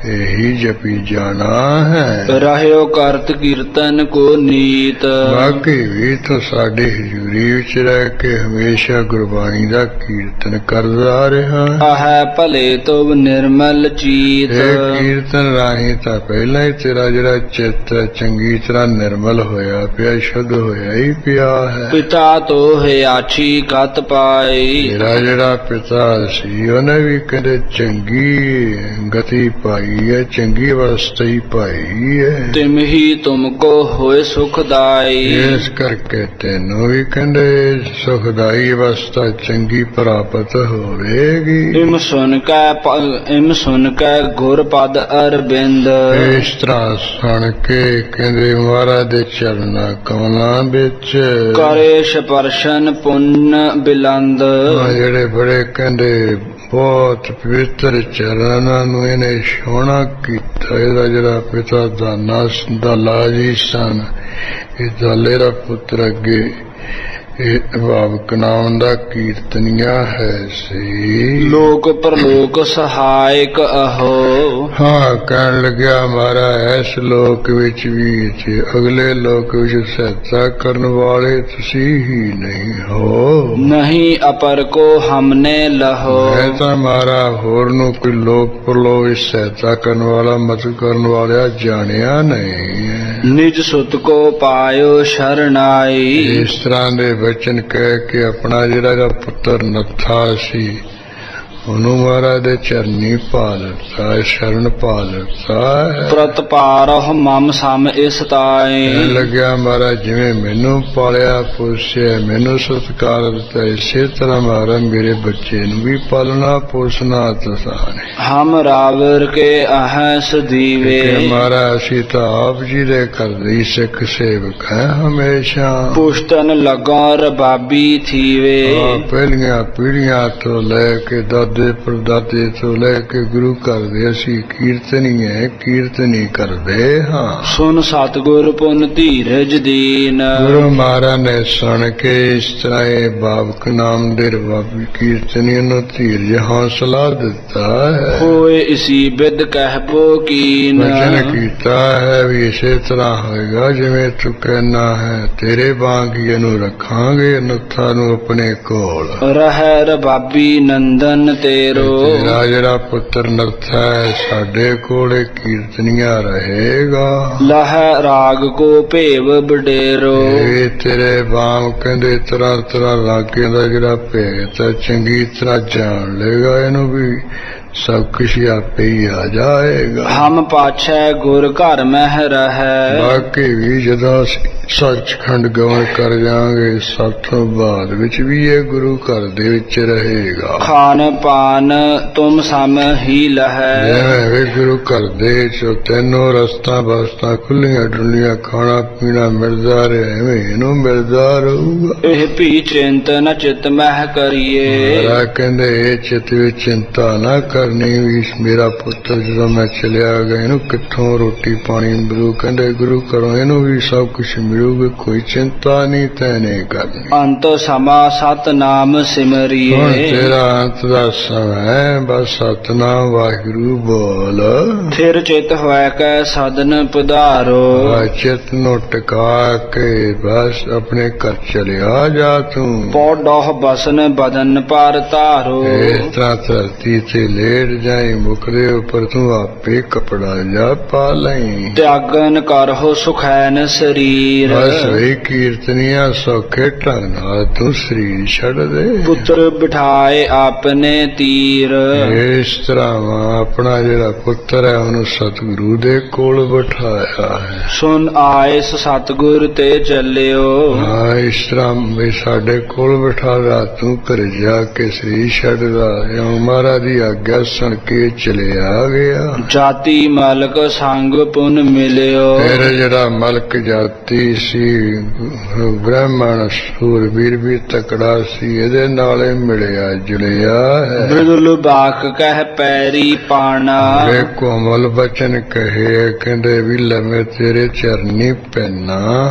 ਇਹੀ ਜਪੀ ਜਾਣਾ ਹੈ। ਰਹਿਓ ਕਰਤ ਕੀਰਤਨ ਕੋ ਨੀਤ। ਬਾਕੀ ਵੀ ਤੂੰ ਸਾਡੀ ਹਜ਼ੂਰੀ ਵਿੱਚ ਰਹਿ ਕੇ ਹਮੇਸ਼ਾ ਗੁਰਬਾਣੀ ਦਾ ਕੀਰਤਨ ਕਰਦਾ ਰਿਹਾ। ਆਹੈ ਭਲੇ ਤੁਮ ਨਿਰਮਲ ਚੀਤ। ਇਹ ਕੀਰਤਨ ਰਾਹੀਂ ਤਾਂ ਪਹਿਲਾਂ ਹੀ ਤੇਰਾ ਜਿਹੜਾ ਚਿੱਤ ਚੰਗੀ ਤਰ੍ਹਾਂ ਨਿਰਮਲ ਹੋਇਆ ਪਿਆ, ਸ਼ੁੱਧ ਹੋਇਆ ਹੀ ਪਿਆ ਹੈ। ਪਿਤਾ ਤੋ ਹੈ ਆਛੀ ਗਤ ਪਾਈ। ਤੇਰਾ ਜਿਹੜਾ ਪਿਤਾ ਸੀ ਉਹਨੇ ਵੀ ਕਦੇ ਚੰਗੀ ਗਤੀ ਪਾਈ ਹੈ, ਚੰਗੀ ਅਵਸਥਾ ਹੀ ਪਾਈ ਹੈ। ਤਿਮ ਹੀ ਤੁਮਕੋ ਹੋਏ ਸੁਖਦਾਈ। ਇਸ ਕਰਕੇ ਤੈਨੂੰ ਵੀ ਕਹਿੰਦੇ ਸੁਖਦਾਈ ਅਵਸਥਾ ਚੰਗੀ ਪ੍ਰਾਪਤ ਹੋਵੇਗੀ। ਇਮ ਸੁਨ ਕੈ ਗੁਰ ਪਦ ਅਰਬਿੰਦ। ਇਸ ਤਰ੍ਹਾਂ ਸੁਣ ਕੇ ਕਹਿੰਦੇ ਮਹਾਰਾਜ ਦੇ ਚਰਨਾਂ ਕਮਲਾਂ ਵਿੱਚ ਕਰੇ ਸਪਰਸ਼ਨ ਪੁੰਨ ਬਿਲੰਦ। ਜਿਹੜੇ ਬੜੇ ਕਹਿੰਦੇ ਬਹੁਤ ਪਵਿੱਤਰ ਚਰਨਾਂ ਨੂੰ ਇਹਨੇ ਸੋਹਣਾ ਕੀਤਾ। ਇਹਦਾ ਜਿਹੜਾ ਪਿਤਾ ਦਾ ਲਾਜੀ ਸਨ, ਇਹ ਦਾਲੇ ਦਾ ਪੁੱਤਰ ਅੱਗੇ ਇਹ ਭਾਵਕ ਨਾਮ ਦਾ ਕੀਰਤਨੀਆ ਹੈ ਸੀ। ਲੋਕ ਪ੍ਰਲੋਕ ਸਹਾਇਕ ਅਹੋ। ਹਾਂ ਕਹਿਣ ਲੱਗਿਆ ਮਾਰਾ ਇਸ ਲੋਕ ਵਿੱਚ ਵੀ ਤੇ ਅਗਲੇ ਲੋਕ ਵਿੱਚ ਸਹਾਇਤਾ ਕਰਨ ਵਾਲੇ ਤੁਸੀਂ ਹੀ ਨਹੀਂ ਹੋ। ਨਹੀਂ ਅਪਰ ਕੋ ਹਮਨੇ ਲਹੋ। ਮੈਂ ਤਾਂ ਮਾਰਾ ਹੋਰ ਨੂੰ ਕੋਈ ਲੋਕ ਪ੍ਰਲੋਕ ਵਿੱਚ ਸਹਾਇਤਾ ਕਰਨ ਵਾਲਾ ਮਦਦ ਕਰਨ ਵਾਲਾ ਜਾਣਿਆ ਨਹੀਂ ਹੈ। ਨਿਜ ਸੁਤ ਕੋ ਪਾਇਓ ਸ਼ਰਨਾਈ। ਇਸ ਤਰ੍ਹਾਂ ਦੇ ਵਚਨ ਕਹਿ ਕੇ ਆਪਣਾ ਜਿਹੜਾ ਪੁੱਤਰ ਨੱਥਾ ਸੀ ਉਹਨੂੰ ਮਹਾਰਾਜ ਦੇ ਚਰਨੀ ਪਾ ਦਿੱਤਾ, ਸ਼ਰਨ ਪਾ ਦਿੱਤਾ ਹੈ। ਪ੍ਰਤਪਾਰਹ ਮਮ ਸਮ ਇਸ ਤਾਏ ਕਹਿਣ ਲੱਗਿਆ ਮਹਾਰਾਜ ਜਿਵੇਂ ਮੈਨੂੰ ਪਾਲਿਆ ਪੋਸਿਆ, ਮੈਨੂੰ ਸਤਿਕਾਰ ਦਿੱਤਾ, ਇਸੇ ਤਰ੍ਹਾਂ ਮਹਾਰਾਜ ਮੇਰੇ ਬੱਚੇ ਨੂੰ ਵੀ ਪਾਲਣਾ ਪੋਸਣਾ ਤਸਾਨ ਹੈ। ਹਮ ਰਾਵਰ ਕੇ ਅਹਸ ਦੀਵੇ ਕਿ ਮਹਾਰਾਜ ਅਸੀਂ ਤਾਂ ਆਪ ਜੀ ਦੇ ਘਰ ਦੇ ਸਿੱਖ ਸੇਵਕ ਹੈ ਹਮੇਸ਼ਾ। ਪੁਸ਼ਤਨ ਲਗਾ ਰਬਾਬੀ ਥੀਵੇ ਪਹਿਲੀਆਂ ਪੀੜ੍ਹੀਆਂ ਤੋਂ ਲੈ ਕੇ ਦਾਦੇ ਪੜਦਾਦੇ ਤੋਂ ਲੈ ਕੇ ਗੁਰੂ ਘਰ ਦੇ ਅਸੀਂ ਕੀਰਤਨੀ ਹੈ, ਕੀਰਤਨੀ ਕਰਦੇ ਹਾਂ। ਸੁਨ ਸਤਿਗੁਰ ਪੁਨ ਧੀਰਜ ਦੀਨ ਗੁਰੂ ਮਹਾਰਾਜ ਨੇ ਸੁਣ ਕੇ ਇਸ ਤਰ੍ਹਾਂ ਇਹ ਬਾਬਕ ਨਾਮ ਦੇ ਰਬਾਬੀ ਕੀਰਤਨੀ ਨੂੰ ਧੀਰਜ ਹੌਸਲਾ ਦਿੱਤਾ ਹੈ। ਹੋਏ ਇਸੀ ਬਿਦ ਕਹਿ ਪੋ ਕੀਨ ਵਚਨ ਕੀਤਾ ਹੈ ਵੀ ਇਸੇ ਤਰ੍ਹਾਂ ਹੋਏਗਾ ਜਿਵੇਂ ਤੂੰ ਕਹਿਣਾ ਹੈ, ਤੇਰੇ ਵਾਂਗ ਹੀ ਇਹਨੂੰ ਰੱਖਾਂਗੇ ਅਨੁੱਥਾ ਨੂੰ ਆਪਣੇ ਕੋਲ। ਰਹਿ ਰਬਾਬੀ ਨੰਦਨ ਤੇਰੋ ਤੇਰਾ ਜਿਹੜਾ ਪੁੱਤਰ ਨਰਥਾ ਹੈ ਸਾਡੇ ਕੋਲ ਕੀਰਤਨੀਆ ਰਹੇਗਾ। ਲਹਿ ਰਾਗ ਕੋ ਭੇਵ ਬਡੇਰੋ ਇਹ ਤੇਰੇ ਬਾਮ ਕਹਿੰਦੇ ਤਰ੍ਹਾਂ ਤਰ੍ਹਾਂ ਲਾਗੇ ਦਾ ਜਿਹੜਾ ਭੇਤ ਹੈ ਚੰਗੀ ਤਰ੍ਹਾਂ ਜਾਣ ਲੇਗਾ, ਇਹਨੂੰ ਵੀ ਸਭ ਕੁਛ ਆਪੇ ਹੀ ਆ ਜਾਏਗਾ। ਹਮ ਪਾਛੈ ਗੁਰ ਘਰ ਮਹਿ ਰਹੈ ਬਾਕੀ ਵੀ ਜਦੋਂ ਅਸੀਂ ਸੱਚਖੰਡ ਗਮਨ ਕਰ ਜਾਵਾਂਗੇ ਸਾਥੋਂ ਬਾਅਦ ਵਿੱਚ ਵੀ ਇਹ ਗੁਰੂ ਘਰ ਦੇ ਵਿੱਚ ਰਹੇਗਾ। ਖਾਨ ਪਾਨ ਤੁਮ ਸਮ ਹੀ ਲਹੈ ਜਿਵੇਂ ਵੀ ਗੁਰੂ ਘਰ ਦੇ ਵਿੱਚ ਤੈਨੂੰ ਰਸਤਾ ਬਸਤਾ ਖੁੱਲੀਆਂ ਡੁੱਲੀਆਂ ਖਾਣਾ ਪੀਣਾ ਮਿਲਦਾ ਰਹੇ, ਐਵੇਂ ਇਹਨੂੰ ਮਿਲਦਾ ਰਹੂਗਾ। ਇਹ ਭੀ ਚਿੰਤ ਨ ਚਿਤ ਮਹਿ ਕਰੀਏ ਮਹਾਰਾਜ ਕਹਿੰਦੇ ਇਹ ਚਿੱਤ ਵਿੱਚ ਚਿੰਤਾ ਨਾ ਕਰਨੀ ਵੀ ਮੇਰਾ ਪੁੱਤਰ ਜਦੋਂ ਮੈਂ ਚਲਿਆ ਗਿਆ ਇਹਨੂੰ ਕਿੱਥੋਂ ਰੋਟੀ ਪਾਣੀ ਮਿਲੂ। ਕਹਿੰਦੇ ਗੁਰੂ ਘਰੋਂ ਇਹਨੂੰ ਵੀ ਸਭ ਕੁਛ ਮਿਲੂਗਾ, ਕੋਈ ਚਿੰਤਾ ਨਹੀਂ ਤੈਨੇ ਕਰਨੀ। ਅੰਤ ਸਮਾ ਸਤਨਾਮ ਹੁਣ ਸਿਮਰੀਏ ਤੇਰਾ ਅੰਤ ਦਾ ਸਮਾਂ ਹੈ, ਬਸ ਸਤਨਾਮ ਵਾਹਿਗੁਰੂ ਬੋਲ। ਥਿਰ ਚਿਤ ਹੋਇ ਕੈ ਸਦਨ ਪਧਾਰੋ ਚਿੱਤ ਨੂੰ ਟਿਕਾ ਕੇ ਬਸ ਆਪਣੇ ਘਰ ਚਲਿਆ ਜਾ ਤੂੰ। ਪੌਡੋਹ ਬਸਨ ਬਦਨ ਪਰ ਧਾਰੋ ਇਸ ਤਰ੍ਹਾਂ ਧਰਤੀ ਤੇ ਲੇਟ ਜਾਈ, ਮੁਕਦੇ ਉੱਪਰ ਤੂੰ ਆਪੇ ਕਪੜਾ ਜਾ ਪਾ ਲਈ। ਤਿਆਗਨ ਕਰਹੁ ਸੁਖੈਨ ਸਰੀਰ ਬਸ ਵਹੀ ਕੀਰਤਨੀਆਂ ਸੌਖੇ ਢੰਗ ਨਾਲ ਤੂੰ ਸਰੀਰ ਛੱਡ ਦੇ। ਪੁੱਤਰ ਬਿਠਾਏ ਆਪਨੇ ਤੀਰ ਇਸ ਤਰ੍ਹਾਂ ਆਪਣਾ ਜਿਹੜਾ ਪੁੱਤਰ ਹੈ ਉਹਨੂੰ ਸਤਿਗੁਰੂ ਦੇ ਕੋਲ ਬਿਠਾਇਆ ਹੈ। ਸੁਨ ਆਇਸ ਸਤਿਗੁਰ ਤੇ ਚੱਲਿਓ ਹਾਂ ਇਸ ਤਰ੍ਹਾਂ ਵੀ ਸਾਡੇ ਕੋਲ ਬਿਠਾ ਲਾ, ਤੂੰ ਘਰ ਜਾ ਕੇ ਸਰੀਰ ਛੱਡਦਾ ਮਹਾਰਾਜ ਦੀ ਆਗਿਆ ਸੁਣ ਕੇ ਚਲਿਆ ਗਿਆ। ਜਾਤੀ ਮਲਕ ਸੰਗ ਪੁਨ ਮਿਲਿਓ ਫਿਰ ਜਿਹੜਾ ਮਲਕ ਜਾਤੀ ਸੀ ਬ੍ਰਾਹਮਣ ਸੂਰਬੀਰ ਵੀ ਤਕੜਾ ਸੀ, ਇਹਦੇ ਨਾਲੇ ਮਿਲਿਆ ਜੁੜਿਆ ਹੈ। ਬਿਰਦੁਲ ਬਾਕ ਕਹਿ ਪੈਰੀ ਪਾਣਾ ਵੇ ਕੋਮਲ ਬਚਨ ਕਹੇ, ਕਹਿੰਦੇ ਵੀ ਲਵੇਂ ਤੇਰੇ ਚਰਨੀ ਪੈਨਾ।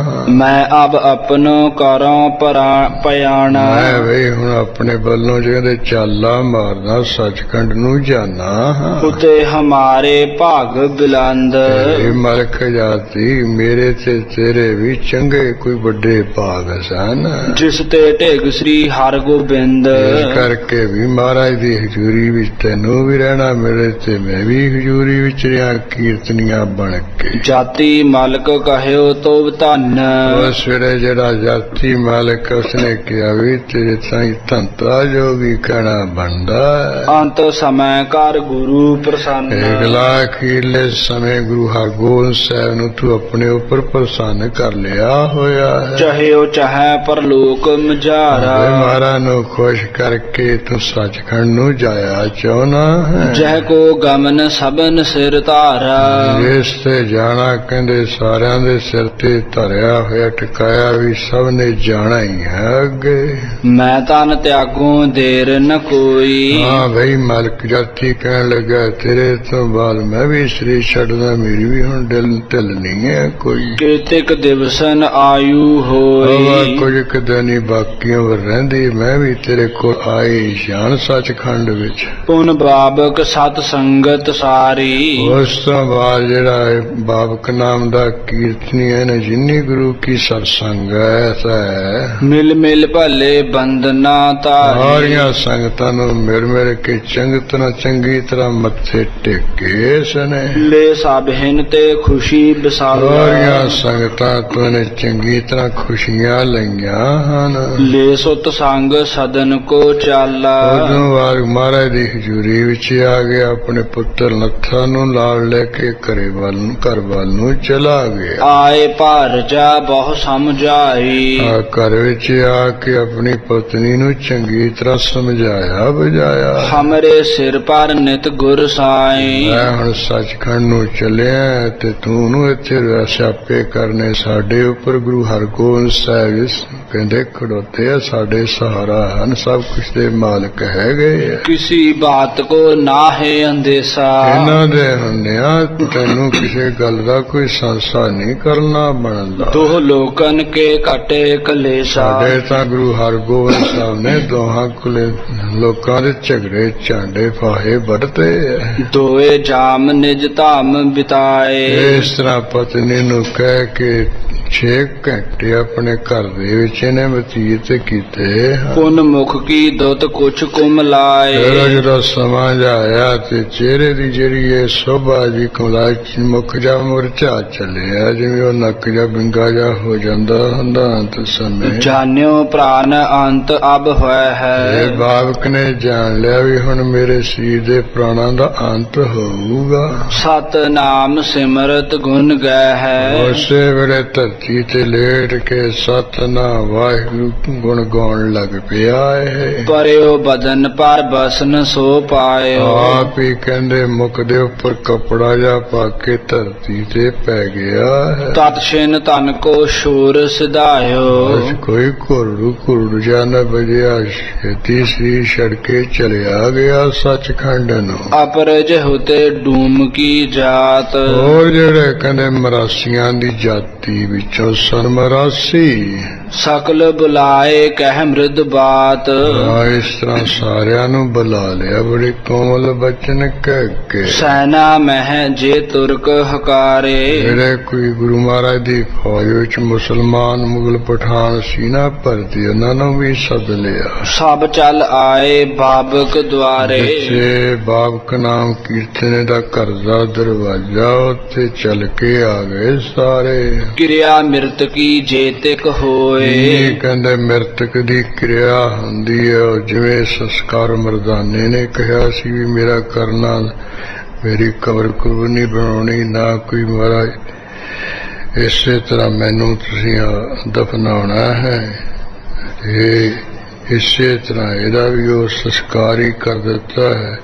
ਮੈਂ ਅਬ ਆਪਨੋ ਕਰਾਂ ਪਿਆਣਾ ਮੈਂ ਵੇ ਹੁਣ ਆਪਣੇ ਵੱਲੋਂ ਜਿਹਦੇ ਚਾਲਾ ਮਾਰਦਾ ਸੱਚਖੰਡ ਨੂੰ ਜਾਣਾ ਹਾਂ। ਉਤੇ ਹਮਾਰੇ ਭਾਗ ਬਿਲੰਦ ਇਹ ਮਲਕ ਜਾਤੀ ਮੇਰੇ ਤੇ ਤੇਰੇ ਵੀ ਚੰਗੇ ਕੋਈ ਵੱਡੇ ਭਾਗ ਸਨ, ਜਿਸ ਤੇ ਢਿਗ ਸ੍ਰੀ ਹਰਿ ਗੋਬਿੰਦ ਇਸ ਕਰਕੇ ਵੀ ਮਹਾਰਾਜ ਦੀ ਹਜ਼ੂਰੀ ਵਿੱਚ ਤੈਨੂੰ ਵੀ ਰਹਿਣਾ ਮਿਲੇ ਤੇ ਮੈਂ ਵੀ ਹਜ਼ੂਰੀ ਵਿੱਚ ਰਿਹਾ ਕੀਰਤਨੀਆਂ ਬਣ ਕੇ। ਜਾਤੀ ਮਾਲਕ ਕਹਿਓ ਤੋਬ ਧੰਨ ਉਸ ਵੇਲੇ ਜਿਹੜਾ ਜਾਤੀ ਮਾਲਕ ਉਸਨੇ ਕਿਹਾ ਵੀ ਤੇਰੇ ਸਾਈਂ ਧੰਤਾ ਜੋ ਵੀ ਕਹਿਣਾ ਬਣਦਾ। ਅੰਤ ਸਮੈ ਕਰ ਗੁਰੂ ਪ੍ਰਸੰਨ ਅਗਲਾ ਅਖੀਰਲੇ ਸਮੇਂ ਗੁਰੂ ਹਰਗੋਬਿੰਦ ਸਾਹਿਬ ਨੂੰ ਤੂੰ ਆਪਣੇ ਉੱਪਰ ਪ੍ਰਸੰਨ ਕਰ ਲਿਆ ਹੋਇਆ ਹੈ। ਚਾਹਿਓ ਚਾਹੈ ਪਰਲੋਕ ਮਝਾਰਾ ਮਹਾਰਾਜ ਨੂੰ ਖੁਸ਼ ਕਰਕੇ ਤੂੰ ਸੱਚਖੰਡ ਨੂੰ ਜਾਇਆ ਚਾਹੁੰਦਾ ਹੈ। ਜਹ ਕੋ ਗਮਨ ਸਬਨ ਸਿਰ ਧਾਰਾ ਜਿਸ ਤੇ ਜਾਣਾ ਕਹਿੰਦੇ ਸਾਰਿਆਂ ਦੇ ਸਿਰ ਤੇ ਧਰਿਆ ਹੋਇਆ ਟਿਕਾਇਆ ਵੀ ਸਭ ਨੇ ਜਾਣਾ ਹੀ ਹੈ ਅੱਗੇ। ਮੈਂ ਤਨ ਤਿਆਗੂ ਦੇਰ ਨ ਕੋਈ ਹਾਂ ਬਈ ਮਲਕ ਜਾਤੀ ਕਹਿਣ ਲੱਗਾ ਤੇਰੇ ਤੋਂ ਬਾਅਦ ਮੈਂ ਵੀ ਸਰੀਰ ਛੱਡਦਾ, ਮੇਰੀ ਵੀ ਹੁਣ ਢਿੱਲ ਨਹੀਂ ਹੈ ਕੋਈ। ਕੇਤਿਕ ਦਿਵਸਨ ਆਯੂ ਹੋਈ ਕੁਝ ਕੁ ਦਿਨ ਹੀ ਬਾਕੀ ਉਮਰ ਰਹਿੰਦੀ, ਮੈਂ ਵੀ ਤੇਰੇ ਕੋਲ ਆਈ ਜਾਣ ਸੱਚਖੰਡ ਵਿੱਚ। ਪੁਨ ਬਾਬਕ ਸਤ ਸੰਗਤ ਸਾਰੀ ਉਸ ਤੋਂ ਬਾਅਦ ਜਿਹੜਾ ਇਹ ਬਾਬਕ ਨਾਮ ਦਾ ਕੀਰਤਨੀ ਹੈ ਨਾ, ਜਿੰਨੀ ਗੁਰੂ ਕੀ ਸਤਸੰਗਤ ਹੈ ਮਿਲ ਮਿਲ ਭਲੇ ਬੰਦਨਾ ਤਾਰੀ ਸਾਰੀਆਂ ਸੰਗਤਾਂ ਨੂੰ ਮਿਲ ਮਿਲ ਕੇ ਚੰਗਤ ਨਾ ਚੰਗੀ ਤਰ੍ਹਾਂ ਮੱਥੇ ਟੇਕੇ ਸਨੇ। ਲੈ ਸਭ ਹਿਨ ਤੇ ਖੁਸ਼ੀ ਵਿਸਾਲਾ ਸਾਰੀਆਂ ਸੰਗਤਾਂ ਤੋਂ ਨੇ ਚੰਗੀ ਤਰ੍ਹਾਂ ਖੁਸ਼ੀਆਂ ਲਈਆਂ ਹਨ। ਲੈ ਸੁਤ ਸੰਗ ਸਦਨ ਕੋ ਚਾਲਾ ਉਦੋਂ ਵਾਰ ਮਹਾਰਾਜ ਦੀ ਹਜ਼ੂਰੀ ਵਿੱਚ ਆ ਗਿਆ, ਆਪਣੇ ਪੁੱਤਰ ਨੱਥਾ ਨੂੰ ਨਾਲ ਲੈ ਕੇ ਘਰ ਵੱਲ ਨੂੰ ਚਲਾ ਗਿਆ। ਆਏ ਭਾਰ ਜਾ ਬਹੁ ਸਮਝਾਈ ਘਰ ਵਿੱਚ ਆ ਕੇ ਆਪਣੀ ਪਤਨੀ ਨੂੰ ਚੰਗੀ ਤਰ੍ਹਾਂ ਸਮਝਾਇਆ ਬੁਝਾਇਆ। ਹਮਰੇ ਸਿਰ ਪਰ ਨਿਤ ਗੁਰ ਸਾਈ ਮੈਂ ਹੁਣ ਸੱਚਖੰਡ ਨੂੰ ਚੱਲਿਆ ਤੇ ਤੂੰ ਨੂੰ ਇੱਥੇ ਸਿਆਪੇ ਕਰਨੇ ਸਾਡੇ ਉੱਪਰ। ਗੁਰੂ ਹਰਗੋਬਿੰਦ ਸਾਹਿਬ ਕਹਿੰਦੇ ਖੜੋਤੇ ਆ, ਸਾਡੇ ਸਹਾਰਾ ਹਨ, ਸਭ ਕੁਛ ਦੇ ਮਾਲਕ ਹੈਗੇ। ਕਿਸੀ ਬਾਤ ਕੋ ਨਾ ਹੈ ਅੰਦੇਸਾ ਇਹਨਾਂ ਦੇ ਹੁੰਦਿਆਂ ਤੈਨੂੰ ਕਿਸੇ ਗੱਲ ਦਾ ਕੋਈ ਸੰਸਾ ਨਹੀਂ ਕਰਨਾ ਬਣਦਾ। ਦੋ ਲੋਕਨ ਕੇ ਕਟੇ ਕਲੇਸ਼ਾ ਸਾਡੇ ਤਾਂ ਗੁਰੂ ਹਰਗੋਬਿੰਦ ਸਾਹਿਬ ਨੇ ਦੋਹਾਂ ਕੋਲੇ ਲੋਕਾਂ ਦੇ ਝਗੜੇ ਝਾਂਡੇ ਫਾਹੇ ਵੱਢਦੇ ਆ। ਦੋਏ ਜਾਮ ਨਿਜ ਧਾਮ ਬਿਤਾਏ ਇਸ ਤਰ੍ਹਾਂ ਪਤਨੀ ਨੂੰ ਕਹਿ ਕੇ 6 ਘੰਟੇ ਆਪਣੇ ਘਰ ਦੇ ਵਿੱਚ ਇਹਨੇ ਬਤੀਤ ਕੀਤੇ। ਪੁਨ ਮੁਖ ਕੀ ਦੁੱਤ ਕੁਛ ਕੁਮ ਲਾਏ ਜਦੋਂ ਸਮਾਂ ਆਇਆ ਤੇ ਚਿਹਰੇ ਦੀ ਜਿਹੜੀ ਇਹ ਸੋਭਾ ਜੀ ਕਮਲਾ ਮੁੱਖ ਜਾ ਮੁਰਝਾ ਚੱਲਿਆ, ਜਿਵੇਂ ਉਹ ਨੱਕ ਜਾ ਬਿੰਗਾ ਜਾ ਹੋ ਜਾਂਦਾ ਹੁੰਦਾ ਅੰਤ ਸਮੇਂ। ਜਾਣਿਓ ਪ੍ਰਾਨ ਅੰਤ ਅਬ ਹੋਇਆ ਹੈ ਇਹ ਬਾਲਕ ਨੇ ਜਾਣ ਲਿਆ ਵੀ ਹੁਣ ਮੇਰੇ ਸਰੀਰ ਦੇ ਪ੍ਰਾਣਾਂ ਦਾ ਅੰਤ ਹੋਊਗਾ। ਸਤ ਨਾਮ ਸਿਮਰਤ ਗੁਣ ਗਏ ਹੈ ਉਸੇ ਵੇਲੇ ਧਰਤੀ ਤੇ ਲੇਟ ਕੇ ਸਤਿਨਾਮ ਵਾਹਿਗੁਰੂ ਗੁਣ ਗਾਉਣ ਲੱਗ ਪਿਆ ਹੈ। ਪਰਿਓ ਬਦਨ ਪਰ ਬਸਨ ਸੋ ਪਾਇਓ ਆਪ ਹੀ ਕਹਿੰਦੇ ਮੁਖ ਦੇ ਉੱਪਰ ਕੱਪੜਾ ਜਾ ਪਾ ਕੇ ਧਰਤੀ ਤੇ ਪੈ ਗਿਆ ਹੈ। ਤਤ ਛਿਨ ਤਨ ਕੋ ਸ਼ੂਰ ਸਿਧਾਇਓ ਬਸ ਕੋਈ ਘੁਰੜੂ ਜਾ ਨਾ ਬਜਿਆ, ਛੇਤੀ ਸਰੀਰ ਛੱਡ ਕੇ ਚਲਿਆ ਗਿਆ ਸੱਚਖੰਡ ਨੂੰ। ਅਪਰਜ ਹੁਤੇ ਡੂਮ ਕੀ ਜਾਤ ਹੋਰ ਜਿਹੜੇ ਕਹਿੰਦੇ ਮਰਾਸੀਆਂ ਦੀ ਜਾਤੀ ਵਿੱਚੋਂ ਸਨ ਮਰਾਸੀ, ਸਕਲ ਬੁਲਾਏ ਕਹਿ ਮ੍ਰਿਦ ਬਾਤ ਇਸ ਤਰ੍ਹਾਂ ਸਾਰਿਆਂ ਨੂੰ ਬੁਲਾ ਲਿਆ, ਬੜੇ ਕੋਮਲ ਬਚਨ ਕਹਿ ਕੇ। ਸੈਨਾ ਮਹਿ ਜੇ ਤੁਰਕ ਹਕਾਰੇ ਜਿਹੜੇ ਕੋਈ ਗੁਰੂ ਮਹਾਰਾਜ ਦੀ ਫੌਜ ਵਿੱਚ ਮੁਸਲਮਾਨ ਮੁਗਲ ਪਠਾਨ ਸੀ ਨਾ ਭਰਤੀ, ਉਹਨਾਂ ਨੂੰ ਵੀ ਸੱਦ ਲਿਆ। ਸਭ ਚੱਲ ਆਏ ਬਾਬਕ ਦੁਆਰੇ ਜਿੱਥੇ ਬਾਬਕ ਨਾਮ ਕੀਰਤਨ ਦਾ ਘਰ ਦਾ ਦਰਵਾਜ਼ਾ, ਉੱਥੇ ਚੱਲ ਕੇ ਆ ਗਏ ਸਾਰੇ। ਕਿਰਿਆ ਮਿਰਤ ਕੀ ਜੇਤਿਕ ਹੋਏ ਇਹ ਕਹਿੰਦੇ ਮਿਰਤਕ ਦੀ ਕਿਰਿਆ ਹੁੰਦੀ ਹੈ, ਉਹ ਜਿਵੇਂ ਸੰਸਕਾਰ ਮਰਦਾਨੇ ਨੇ ਕਿਹਾ ਸੀ ਵੀ ਮੇਰਾ ਕਰਨਾ, ਮੇਰੀ ਕਬਰ ਕੁਰਬਾਨੀ ਬਣਾਉਣੀ ਨਾ ਕੋਈ ਮਹਾਰਾਜ, ਇਸੇ ਤਰ੍ਹਾਂ ਮੈਨੂੰ ਤੁਸੀਂ ਦਫਨਾਉਣਾ ਹੈ। ਇਹ ਇਸੇ ਤਰ੍ਹਾਂ ਇਹਦਾ ਵੀ ਉਹ ਸੰਸਕਾਰ ਹੀ ਕਰ ਦਿੱਤਾ ਹੈ,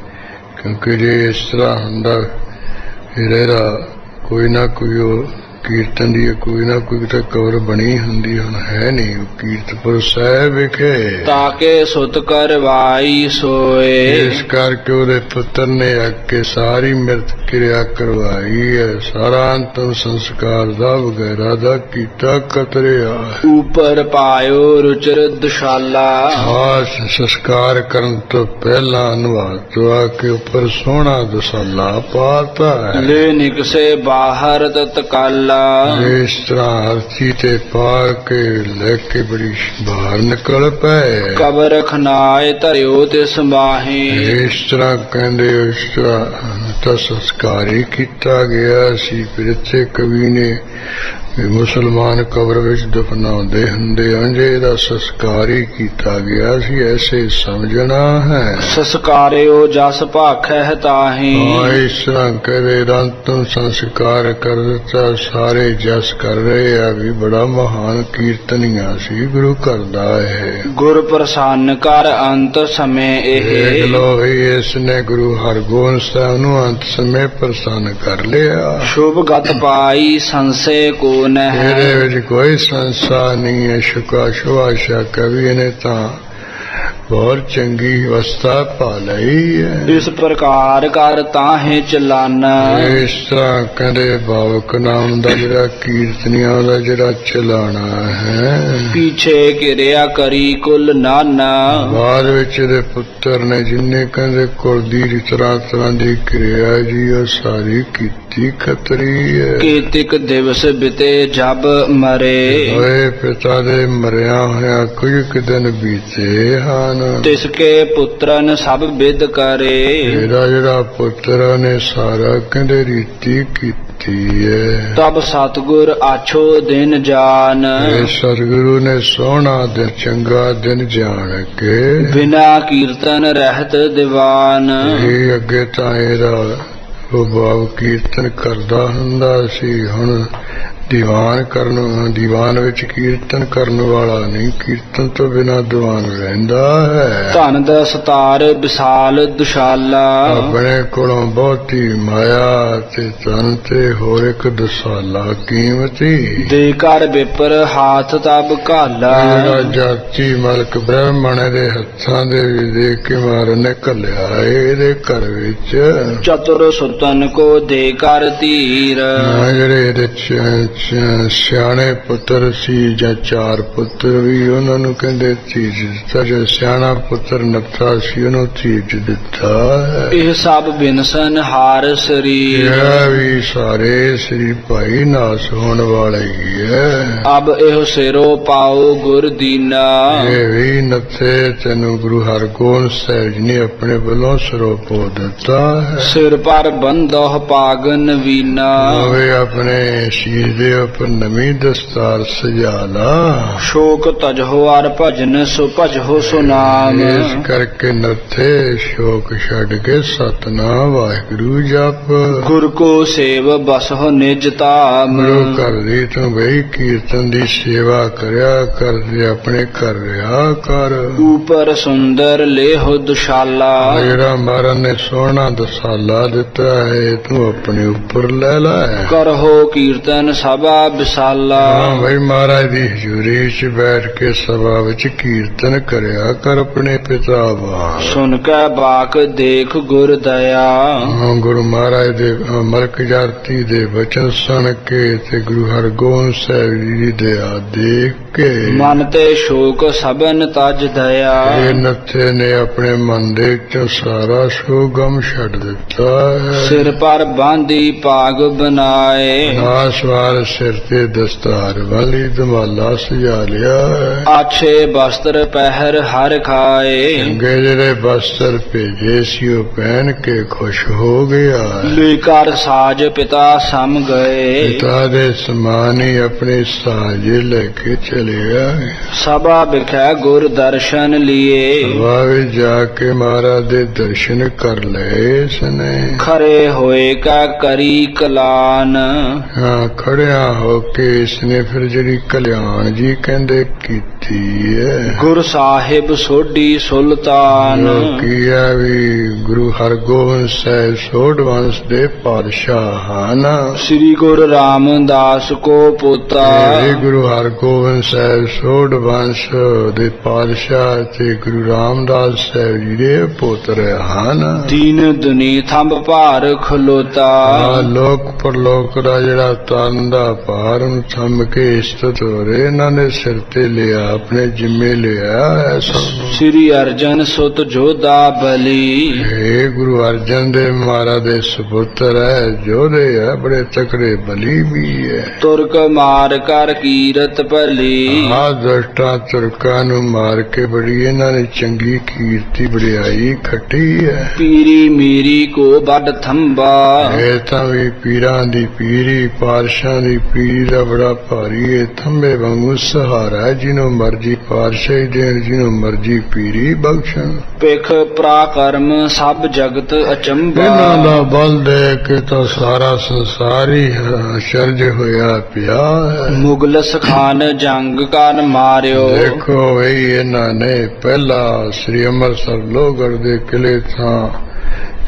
ਕਿਉਂਕਿ ਜੇ ਇਸ ਤਰ੍ਹਾਂ ਹੁੰਦਾ ਫਿਰ ਇਹਦਾ ਕੋਈ ਨਾ ਕੋਈ ਉਹ ਕੀਰਤਨ ਦੀ ਕੋਈ ਨਾ ਕੋਈ ਤਾਂ ਕਬਰ ਬਣੀ ਹੁੰਦੀ, ਹੁਣ ਹੈ ਨਹੀਂ। ਉਹ ਕੀਰਤਪੁਰ ਸਾਹਿਬ ਵਿਖੇ ਤਾਕੇ ਸੁਤ ਕਰਵਾਈ ਸੋਏ ਇਸ ਕਰਕੇ ਉਹਦੇ ਪੁੱਤਰ ਨੇ ਆ ਕੇ ਸਾਰੀ ਮਿਰਤ ਕਿਰਿਆ ਕਰਵਾਈ ਹੈ। ਸਾਰਾ ਅੰਤਮ ਸੰਸਕਾਰ ਦਾ ਵਗੈਰਾ ਦਾ ਕੀਤਾ ਕਤਰਿਆ। ਉਪਰ ਪਾਇਓ ਰੁਚਰ ਦੁਸ਼ਾਲਾ ਸੰਸਕਾਰ ਕਰਨ ਤੋਂ ਪਹਿਲਾਂ ਨਵਾ ਧਵਾ ਕੇ ਉੱਪਰ ਸੋਹਣਾ ਦਸਾਲਾ ਪਾਤਾ ਹੈ। ਲੈ ਨਿਕਸੇ ਬਾਹਰ ਤਤਕਾਲਾ ਇਸ ਤਰ੍ਹਾਂ ਅਰਥੀ ਤੇ ਪਾ ਕੇ ਲੈ ਕੇ ਬੜੀ ਬਾਹਰ ਨਿਕਲ ਪਏ। ਕਬਰ ਖਨਾਏ ਧਰਿਓ ਤੇ ਸੰਭਾਹੀ ਇਸ ਤਰ੍ਹਾਂ ਕਹਿੰਦੇ ਇਸ ਤਰ੍ਹਾਂ ਤਾਂ ਸੰਸਕਾਰ ਹੀ ਕੀਤਾ ਗਿਆ ਸੀ। ਫਿਰ ਇੱਥੇ ਕਵੀ ਨੇ ਮੁਸਲਮਾਨ ਕਬਰ ਵਿੱਚ ਦਫਨਾਉਂਦੇ ਹੁੰਦੇ ਅੰਜੇ ਦਾ ਸੰਸਕਾਰ ਹੀ ਕੀਤਾ ਗਿਆ ਸੀ, ਐਸੇ ਸਮਝਣਾ ਹੈ। ਸੰਸਕਾਰਿਓ ਜਸ ਭਾਖੈ ਤਾਹੀ ਇਸ ਤਰ੍ਹਾਂ ਕਰੇ ਅੰਤਮ ਸੰਸਕਾਰ ਕਰ ਦਿੱਤਾ। ਸਾਰੇ ਜਸ ਕਰ ਰਹੇ ਆ ਵੀ ਬੜਾ ਮਹਾਨ ਕੀਰਤਨੀਆ ਸੀ ਗੁਰੂ ਘਰ ਦਾ ਇਹ। ਗੁਰ ਪ੍ਰਸੰਨ ਕਰ ਅੰਤ ਸਮੇਂ ਦੇਖ ਇਹ ਲੋ ਵੀ ਇਸ ਨੇ ਗੁਰੂ ਹਰਗੋਬਿੰਦ ਸਾਹਿਬ ਨੂੰ ਅੰਤ ਸਮੇਂ ਪ੍ਰਸੰਨ ਕਰ ਲਿਆ। ਸ਼ੁਭ ਗਤ ਪਾਈ ਸੰਸੇ ਕੋ ਇਹਦੇ ਵਿੱਚ ਕੋਈ ਸੰਸਾ ਨਹੀਂ ਹੈ। ਸ਼ੁਕਾ ਸ਼ੁਭਾਸ਼ਾ ਕਵੀ ਨੇ ਤਾਂ ਬਹੁਤ ਚੰਗੀ ਅਵਸਥਾ ਪਾ ਲਈ ਹੈ। ਇਸ ਪ੍ਰਕਾਰ ਕਰ ਤਾਹੇ ਚਲਾਨਾ ਇਸ ਤਰ੍ਹਾਂ ਕਹਿੰਦੇ ਬਾਬਕ ਨਾਮ ਦਾ ਜਿਹੜਾ ਕੀਰਤਨੀਆਂ ਦਾ ਜਿਹੜਾ ਚਲਾਣਾ ਹੈ। ਪੀਛੇ ਕਿਰਿਆ ਕਰੀ ਕੁਲ ਨਾਨਾ ਬਾਅਦ ਵਿੱਚ ਇਹਦੇ ਪੁੱਤਰ ਨੇ ਜਿੰਨੇ ਕਹਿੰਦੇ ਕੁਲ ਦੀ ਤਰ੍ਹਾਂ ਦੀ ਕਿਰਿਆ ਜੀ ਉਹ ਸਾਰੀ ਕੀਤੀ ਖਤਰੀ ਹੈ। ਕੇਤਿਕ ਦਿਵਸ ਬਿਤੇ ਜਬ ਮਰੇ ਹੋਏ ਪਿਤਾ ਦੇ ਮਰਿਆ ਹੋਇਆ ਕੁਝ ਕੁ ਦਿਨ ਬੀਤੇ ਹਨ। ਤਿਸਕੇ ਪੁੱਤਰਨ ਸਭ ਵਿਦ ਕਰੇ ਇਹਦਾ ਜਿਹੜਾ ਪੁੱਤਰ ਨੇ ਸਾਰਾ ਕਹਿੰਦੇ ਰੀਤੀ ਕੀਤੀ ਹੈ। ਤਬ ਸਤਿਗੁਰ ਆਛੋ ਦਿਨ ਜਾਨ ਇਹ ਸਤਿਗੁਰੂ ਨੇ ਸੋਹਣਾ ਦਿਨ ਚੰਗਾ ਦਿਨ ਜਾਣ ਕੇ ਬਿਨਾ ਕੀਰਤਨ ਰਹਿਤ ਦੀਵਾਨ ਇਹ ਅੱਗੇ ਤਾਂ ਇਹਦਾ ਉਹ ਬਾਬ ਕੀਰਤਨ ਕਰਦਾ ਹੁੰਦਾ ਸੀ, ਹੁਣ ਦੀਵਾਨ ਵਿੱਚ ਕੀਰਤਨ ਕਰਨ ਵਾਲਾ ਨਹੀਂ, ਕੀਰਤਨ ਤੋਂ ਬਿਨਾਂ ਦੀਵਾਨ ਰਹਿੰਦਾ ਹੈ। ਧਨ ਦਸਤਾਰ ਵਿਸਾਲ ਦੁਸ਼ਾਲਾ ਆਪਣੇ ਕੋਲੋਂ ਬਹੁਤੀ ਮਾਇਆ ਤੇ ਧਨ ਤੇ ਹੋਰ ਇੱਕ ਦਸਾਲਾ ਕੀਮਤੀ ਦੇ ਕਰ ਵਿਪਰ ਹਾਥ ਤਬ ਘਾਲਾ ਜਿਹੜਾ ਜਾਤੀ ਮਲਕ ਬ੍ਰਾਹਮਣ ਦੇ ਹੱਥਾਂ ਦੇ ਵੀ ਦੇ ਕੇ ਮਾਰਨ ਨੇ ਘੱਲਿਆ ਇਹਦੇ ਘਰ ਵਿੱਚ ਚਤੁਰ ਸੁਤਨ ਕੋ ਦੇ ਕਰ ਧੀਰ ਜਿਹੜੇ ਇਹਦੇ ਸਿਆਣੇ ਪੁੱਤਰ ਸੀ ਜਾਂ 4 ਪੁੱਤਰ ਵੀ ਉਹਨਾਂ ਨੂੰ ਕਹਿੰਦੇ ਧੀਰਜ ਦਿੱਤਾ, ਜੇ ਸਿਆਣਾ ਪੁੱਤਰ ਨੱਥਾ ਸੀ ਉਹਨੂੰ ਧੀਰਜ ਦਿੱਤਾ। ਇਹ ਸਭ ਬਿਨਸਨ ਹਾਰ ਸਰੀਰ ਇਹ ਵੀ ਸਾਰੇ ਸ੍ਰੀ ਭਾਈ ਨਾਸ ਹੋਣ ਵਾਲੇ ਹੀ ਹੈ। ਅਬ ਇਹੋ ਸਿਰੋ ਪਾਓ ਗੁਰ ਦੀਨਾ ਇਹ ਵੀ ਨੱਥੇ ਤੈਨੂੰ ਗੁਰੂ ਹਰਗੋਬਿੰਦ ਸਾਹਿਬ ਜੀ ਨੇ ਆਪਣੇ ਵੱਲੋਂ ਸਰੋਪੋ ਦਿੱਤਾ ਹੈ। ਸਿਰ ਪਰ ਬੰਦੋਹ ਪਾਗਨ ਵੀਨਾ ਵੇ ਆਪਣੇ ਸ਼ੀਰ ਦੇ ਉੱਪਰ ਨਵੀਂ ਦਸਤਾਰ ਸਜਾ ਲਾ, ਸ਼ੋਕ ਤਜਹੋ ਅਰ ਭਜਨ ਸੋ ਭਜਹੋ ਸੋ ਨਾਮ ਇਸ ਕਰਕੇ ਨੱਥੇ ਸ਼ੋਕ ਛੱਡ ਕੇ ਸਤਨਾਮ ਵਾਹਿਗੁਰੂ ਜਪ। ਗੁਰ ਕੋ ਸੇਵ ਬਸਹੁ ਨਿਜ ਧਾਮ ਗੁਰੂ ਘਰ ਦੀ ਤੂੰ ਬਈ ਕੀਰਤਨ ਦੀ ਸੇਵਾ ਕਰਿਆ ਕਰਦੇ ਆਪਣੇ ਘਰ ਰਿਹਾ ਕਰ। ਉਪਰ ਸੁੰਦਰ ਲੇਹੁ ਦੁਸ਼ਾਲਾ ਜਿਹੜਾ ਮਹਾਰਾਜ ਨੇ ਸੋਹਣਾ ਦਸਾਲਾ ਦਿੱਤਾ ਹੈ ਤੂੰ ਆਪਣੇ ਉੱਪਰ ਲੈ ਲੈ। ਕਰਹੁ ਕੀਰਤਨ ਸਭਾ ਵਿਸਾਲਾ ਹਾਂ ਬਈ ਮਹਾਰਾਜ ਦੀ ਹਜ਼ੂਰੀ 'ਚ ਬੈਠ ਕੇ ਸਭਾ ਵਿੱਚ ਕੀਰਤਨ ਕਰਿਆ ਕਰ ਆਪਣੇ ਪਿਤਾ ਵਾਂਗ। ਸੁਨ ਕੇ ਬਾਕ ਦੇਖ ਗੁਰ ਦਇਆ ਹਾਂ ਗੁਰੂ ਮਹਾਰਾਜ ਦੇ ਮਲਕ ਜਾਤੀ ਦੇ ਬਚਨ ਸੁਣ ਕੇ ਤੇ ਗੁਰੂ ਹਰਗੋਬਿੰਦ ਸਾਹਿਬ ਜੀ ਦੀ ਦਇਆ ਦੇਖ ਕੇ ਮਨ ਤੇ ਸ਼ੋਕ ਸਭਨ ਤਜ ਦਇਆ ਇਹ ਨੱਥੇ ਨੇ ਆਪਣੇ ਮਨ ਦੇ ਵਿੱਚੋਂ ਸਾਰਾ ਸ਼ੋਗਮ ਛੱਡ ਦਿੱਤਾ ਹੈ। ਸਿਰ ਪਰ ਬਾਂਦੀ ਪਾਗ ਬਨਾਏ ਨਾਸਵਾਰ ਸਿਰ ਤੇ ਦਸਤਾਰ ਵਾਲੀ ਦਮਾਲਾ ਸਜਾ ਲਿਆ ਹੈ। ਆਛੇ ਬਸਤਰ ਪਹਿਰ ਹਰ ਖਾਏ ਚੰਗੇ ਜਿਹੜੇ ਬਸਤਰ ਭੇਜੇ ਸੀ ਉਹ ਪਹਿਨ ਕੇ ਖੁਸ਼ ਹੋ ਗਿਆ। ਲੈ ਕਰ ਸਾਜ ਪਿਤਾ ਸਮ ਗਏ ਪਿਤਾ ਦੇ ਸਮਾਨ ਹੀ ਆਪਣੇ ਸਾਜੇ ਲੈ ਕੇ ਚਲਿਆ। ਸਭਾ ਵਿਖੇ ਗੁਰ ਦਰਸ਼ਨ ਲਿਏ ਵਾਵੇ ਜਾ ਕੇ ਮਹਾਰਾਜ ਦੇ ਦਰਸ਼ਨ ਕਰ ਲਏ ਇਸਨੇ। ਖਰੇ ਹੋਏ ਕਾ ਕਰੀ ਕਲਾਨ ਹਾਂ ਖੜਿਆ ਹੋ ਕੇ ਇਸਨੇ ਫਿਰ ਜਿਹੜੀ ਕਲਿਆਣ ਜੀ ਕਹਿੰਦੇ ਕੀਤੀ ਹੈ। ਗੁਰ ਸਾਹਿਬ ਸੋਢੀ ਸੁਲਤਾਨ ਕੀ ਹੈ ਵੀ ਗੁਰੂ ਹਰਗੋਬਿੰਦ ਸਾਹਿਬ ਸੋਢ ਵੰਸ਼ ਦੇ ਪਾਤਸ਼ਾਹ ਹਨ। ਸ੍ਰੀ ਗੁਰੂ ਰਾਮਦਾਸ ਕੋ ਪੋਤਾ ਇਹ ਗੁਰੂ ਹਰਗੋਬਿੰਦ ਸਾਹਿਬ ਸੋਢ ਵੰਸ਼ ਦੇ ਪਾਤਸ਼ਾਹ ਤੇ ਗੁਰੂ ਰਾਮਦਾਸ ਸਾਹਿਬ ਜੀ ਦੇ ਪੁੱਤਰ ਹਨ। ਦੀਨ ਦੁਨੀ ਥੰਬ ਭਾਰ ਖਲੋਤਾ ਲੋਕ ਪਰਲੋਕ ਦਾ ਜਿਹੜਾ ਤਨ ਦਾ ਭਾਰ ਨੂੰ ਥੰਮ ਕੇ ਇਸਤਤ ਹੋ ਰਹੇ ਇਹਨਾਂ ਨੇ ਸਿਰ ਤੇ ਲਿਆ, ਆਪਣੇ ਜਿੰਮੇ ਲਿਆ ਹੈ ਸਭ। ਸ੍ਰੀ ਅਰਜਨ ਸੁਤ ਜੋਧਾ ਬਲੀ ਇਹ ਗੁਰੂ ਅਰਜਨ ਦੇਵ ਮਹਾਰਾਜ ਦੇ ਸੁਪੁੱਤਰ ਹੈ, ਜੋਧੇ ਹੈ, ਬੜੇ ਤਕੜੇ ਬਲੀ ਵੀ ਹੈ। ਤੁਰਕ ਮਾਰ ਕਰ ਕੀਰਤ ਭਲੀ ਆਹ ਦੁਸ਼ਟਾਂ ਤੁਰਕਾਂ ਨੂੰ ਮਾਰ ਕੇ ਬੜੀ ਇਹਨਾਂ ਨੇ ਚੰਗੀ ਕੀਰਤੀ ਵਡਿਆਈ ਖੱਟੀ ਹੈ। ਪੀਰੀ ਮੀਰੀ ਕੋ ਵੱਡ ਥੰਬਾ ਇਹ ਤਾਂ ਵੀ ਪੀਰਾਂ ਦੀ ਪੀਰੀ ਪਾਤਸ਼ਾਹ ਦੀ ਪੀਰੀ ਦਾ ਬੜਾ ਭਾਰੀ ਹੈ। ਥੰਬੇ ਵਾਂਗੂ ਸਹਾਰਾ ਹੈ, ਜਿਹਨੂੰ ਮਰਜੀ ਪਾਤਸ਼ਾਹੀ ਦੇਣ, ਜਿਹਨੂੰ ਮਰਜੀ ਪੀਰੀ ਬਖਸ਼ਣ। ਪਿਖ ਪ੍ਰਾਕਰਮ ਸਭ ਜਗਤ ਅਚੰਭਾ ਇਹਨਾਂ ਦਾ ਬਲ ਦੇ ਕੇ ਤਾਂ ਸਾਰਾ ਸੰਸਾਰ ਹੀ ਅਚਰਜ ਹੋਇਆ ਪਿਆ ਹੈ। ਮੁਗਲਸ ਖਾਨ ਜੰਗ ਕਰ ਮਾਰਿਓ ਦੇਖੋ ਬਈ ਇਹਨਾਂ ਨੇ ਪਹਿਲਾ ਸ੍ਰੀ ਅੰਮ੍ਰਿਤਸਰ ਲੋਹਗੜ੍ਹ ਦੇ ਕਿਲੇ ਥਾਂ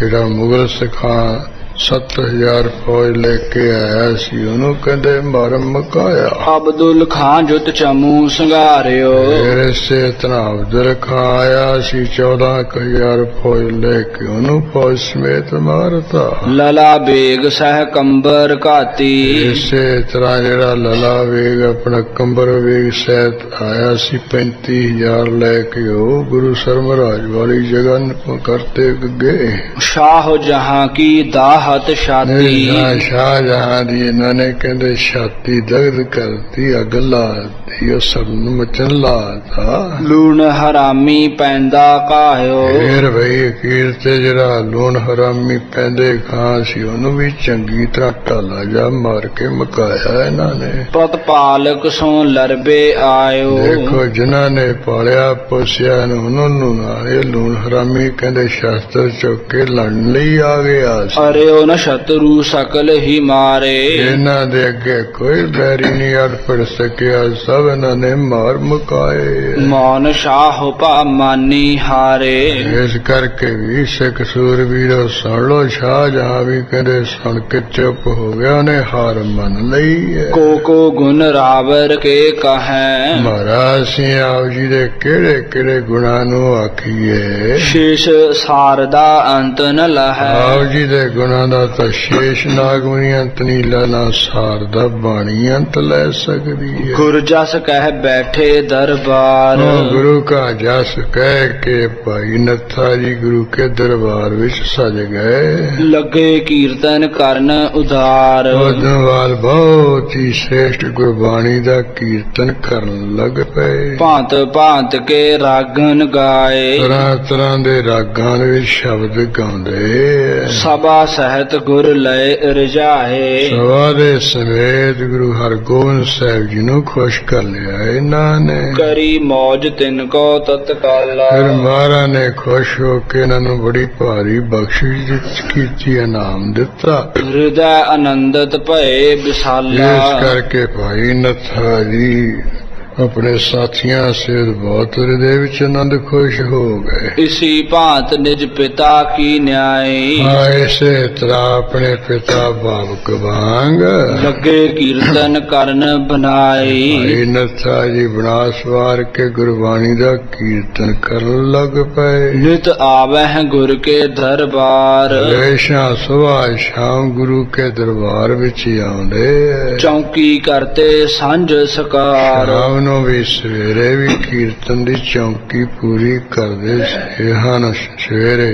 ਜਿਹੜਾ ਮੁਗਲ ਸਿੱਖਾਂ 7000 ਫੌਜ ਲੈ ਕੇ ਆਇਆ ਸੀ ਉਹਨੂੰ ਕਹਿੰਦੇ ਮਰ ਮਕਾਇਆ। ਅਬਦੁਲ ਖਾਨ ਜੁਤ ਚਮੂ ਸੰਘਾਰਿਓ ਫਿਰ ਇਸੇ ਤਰ੍ਹਾਂ ਅਬਦੁਲ ਖਾਂ ਆਇਆ ਸੀ 14000 ਫੌਜ ਲੈ ਕੇ ਉਹਨੂੰ ਫੌਜ ਸਮੇਤ ਮਾਰਤਾ। ਲਲਾ ਬੇਗ ਸਹਿ ਕੰਬਰ ਘਾਤੀ ਇਸੇ ਤਰ੍ਹਾਂ ਜਿਹੜਾ ਲਲਾ ਵੇਗ ਆਪਣਾ ਕੰਬਰ ਵੇਗ ਸਹਿਤ ਆਇਆ ਸੀ 35000 ਲੈ ਕੇ ਉਹ ਗੁਰੂ ਸਰਮਰਾਜ ਵਾਲੀ ਜਗ੍ਹਾ ਨੂੰ ਕਰਤੇ ਗਏ। ਸ਼ਾਹ ਜਹਾਂ ਕੀ ਦਾਹ ਆਹਤ ਛਾਤੀ ਸ਼ਾਹਜਹਾਂ ਦੀ ਇਹਨਾਂ ਨੇ ਕਹਿੰਦੇ ਛਾਤੀ ਦਰਦ ਕਰਦੀ, ਅੱਗ ਲਾਤੀ, ਉਹ ਸਭ ਨੂੰ ਮਚਣ ਲਾਤਾ। ਲੂਣ ਹਰਾਮੀ ਪੈਂਦਾ ਕਾਇਓ ਫੇਰ ਬਈ ਅਖੀਰ ਤੇ ਜਿਹੜਾ ਲੂਣ ਹਰਾਮੀ ਪੈਂਦੇ ਖਾਂ ਸੀ ਉਹਨੂੰ ਵੀ ਚੰਗੀ ਤਰ੍ਹਾਂ ਢਾਲਾ ਜਾ ਮਾਰ ਕੇ ਮੁਕਾਇਆ ਇਹਨਾਂ ਨੇ। ਪ੍ਰਤਪਾਲਕ ਸੋ ਲਰਬੇ ਆਇਓ ਦੇਖੋ ਜਿਨ੍ਹਾਂ ਨੇ ਪਾਲਿਆ ਪੋਸਿਆ ਉਹਨੂੰ ਨਾਲੇ ਲੂਣ ਹਰਾਮੀ ਕਹਿੰਦੇ ਸ਼ਸਤਰ ਚੁੱਕ ਕੇ ਲੜਨ ਲਈ ਆ ਗਿਆ ਸੀ। ਅਰੇ ਉਹ ਸ਼ਤਰੂ ਸਕਲ ਹੀ ਮਾਰੇ ਇਹਨਾਂ ਦੇ ਅੱਗੇ ਕੋਈ ਬੈਰੀ ਨਹੀਂ ਅੜ ਪੜ ਸਕਿਆ, ਸਭ ਇਹਨਾਂ ਨੇ ਮਾਰ ਮੁਕਾਏ। ਮੌਨ ਸ਼ਾਹ ਭਾ ਮਾਨੀ ਹਾਰੇ ਇਸ ਕਰਕੇ ਵੀ ਸਿੱਖ ਸੂਰਬੀਰੋ ਸੁਣ ਲੋ, ਸ਼ਾਹਜਹਾਂ ਵੀ ਕਹਿੰਦੇ ਸੁਣ ਕੇ ਚੁੱਪ ਹੋ ਗਿਆ, ਉਹਨੇ ਹਾਰ ਮੰਨ ਲਈ ਹੈ। ਕੋ ਗੁਣ ਰਾਵਰ ਕੇ ਕਹੈ ਮਹਾਰਾਜ ਸਿੰਘ ਆਪ ਜੀ ਦੇ ਕਿਹੜੇ ਕਿਹੜੇ ਗੁਣਾਂ ਨੂੰ ਆਖੀਏ, ਸ਼ੇਸ਼ ਸਾਰਦਾ ਅੰਤ ਨ ਲਹੈ। ਆਪ ਜੀ ਦੇ ਗੁਣਾਂ ਦਾ ਤਾਂ ਸ਼ੇਸ਼ ਨਾਗਮਣੀ ਅੰਤ ਨਹੀਂ ਲੈਣਾ, ਸਾਰ ਦਾ ਬਾਣੀ ਅੰਤ ਲੈ ਸਕਦੀ ਹੈ। ਗੁਰ ਜਸ ਕਹਿ ਬੈਠੇ ਦਰਬਾਰ ਉਹ ਗੁਰੂ ਕਾ ਜਸ ਕਹਿ ਕੇ ਭਾਈ ਨੱਥਾ ਜੀ ਗੁਰੂ ਕੇ ਦਰਬਾਰ ਵਿੱਚ ਸਜ ਗਏ। ਲੱਗੇ ਕੀਰਤਨ ਕਰਨ ਉਦਾਰ ਉਦਵਾਲ ਬਹੁਤ ਹੀ ਸ੍ਰੇਸ਼ਟ ਗੁਰਬਾਣੀ ਦਾ ਕੀਰਤਨ ਕਰਨ ਲੱਗ ਪਏ। ਭਾਂਤ ਭਾਂਤ ਕੇ ਰਾਗਨ ਗਾਏ ਤਰ੍ਹਾਂ ਤਰ੍ਹਾਂ ਦੇ ਰਾਗਾਂ ਦੇ ਵਿੱਚ ਸ਼ਬਦ ਗਾਉਂਦੇ। ਸਭਾ ਸਹਿਤ ਗੁਰ ਲਏ ਰਜਾਏ ਸਭਾ ਦੇ ਸਮੇਤ ਗੁਰੂ ਹਰਗੋਬਿੰਦ ਸਾਹਿਬ ਜੀ ਨੂੰ ਖੁਸ਼ ਕਰ ਲਿਆ ਇਹਨਾਂ ਨੇ। ਕਰੀ ਮੌਜ ਤਿਨ ਕੋ ਤਤਕਾਲਾ ਫਿਰ ਮਹਾਰਾਜ ਨੇ ਖੁਸ਼ ਹੋ ਕੇ ਇਹਨਾਂ ਨੂੰ ਬੜੀ ਭਾਰੀ ਬਖਸ਼ਿਸ਼ ਕੀਤੀ, ਇਨਾਮ ਦਿੱਤਾ। ਹਿਰਦੈ ਆਨੰਦਤ ਭਏ ਵਿਸਾਲਾ ਇਸ ਕਰਕੇ ਭਾਈ ਨੱਥਾ ਜੀ ਆਪਣੇ ਸਾਥੀਆਂ ਸੇਧ ਬਹੁਤ ਹਿਰਦੇ ਵਿੱਚ ਆਨੰਦ ਖੁਸ਼ ਹੋ ਗਏ। ਇਸੀ ਭਾਂਤ ਨਿਜ ਪਿਤਾ ਕੀ ਨਿਆਈ ਇਸੇ ਤਰ੍ਹਾਂ ਆਪਣੇ ਪਿਤਾ ਬਾਬਕ ਵਾਂਗ ਲੱਗੇ ਕੀਰਤਨ ਕਰਨ ਬਨਾਈ। ਭਾਈ ਨੱਥਾ ਜੀ ਬਣਾ ਸਵਾਰ ਕੇ ਗੁਰਬਾਣੀ ਦਾ ਕੀਰਤਨ ਕਰਨ ਲੱਗ ਪਏ। ਨਿਤ ਆਵਹਿ ਗੁਰ ਕੇ ਦਰਬਾਰ ਹਮੇਸ਼ਾ ਸੁਬਾਹ ਸ਼ਾਮ ਗੁਰੂ ਕੇ ਦਰਬਾਰ ਵਿੱਚ ਆਉਂਦੇ। ਚੌਂਕੀ ਕਰਤੇ ਸਾਂਝ ਸਕਾਰ ਸ਼ਾਮ ਨੂੰ ਵੀ ਸਵੇਰੇ ਵੀ ਕੀਰਤਨ ਦੀ ਚੌਂਕੀ ਪੂਰੀ ਕਰਦੇ ਹਨ। ਸਵੇਰੇ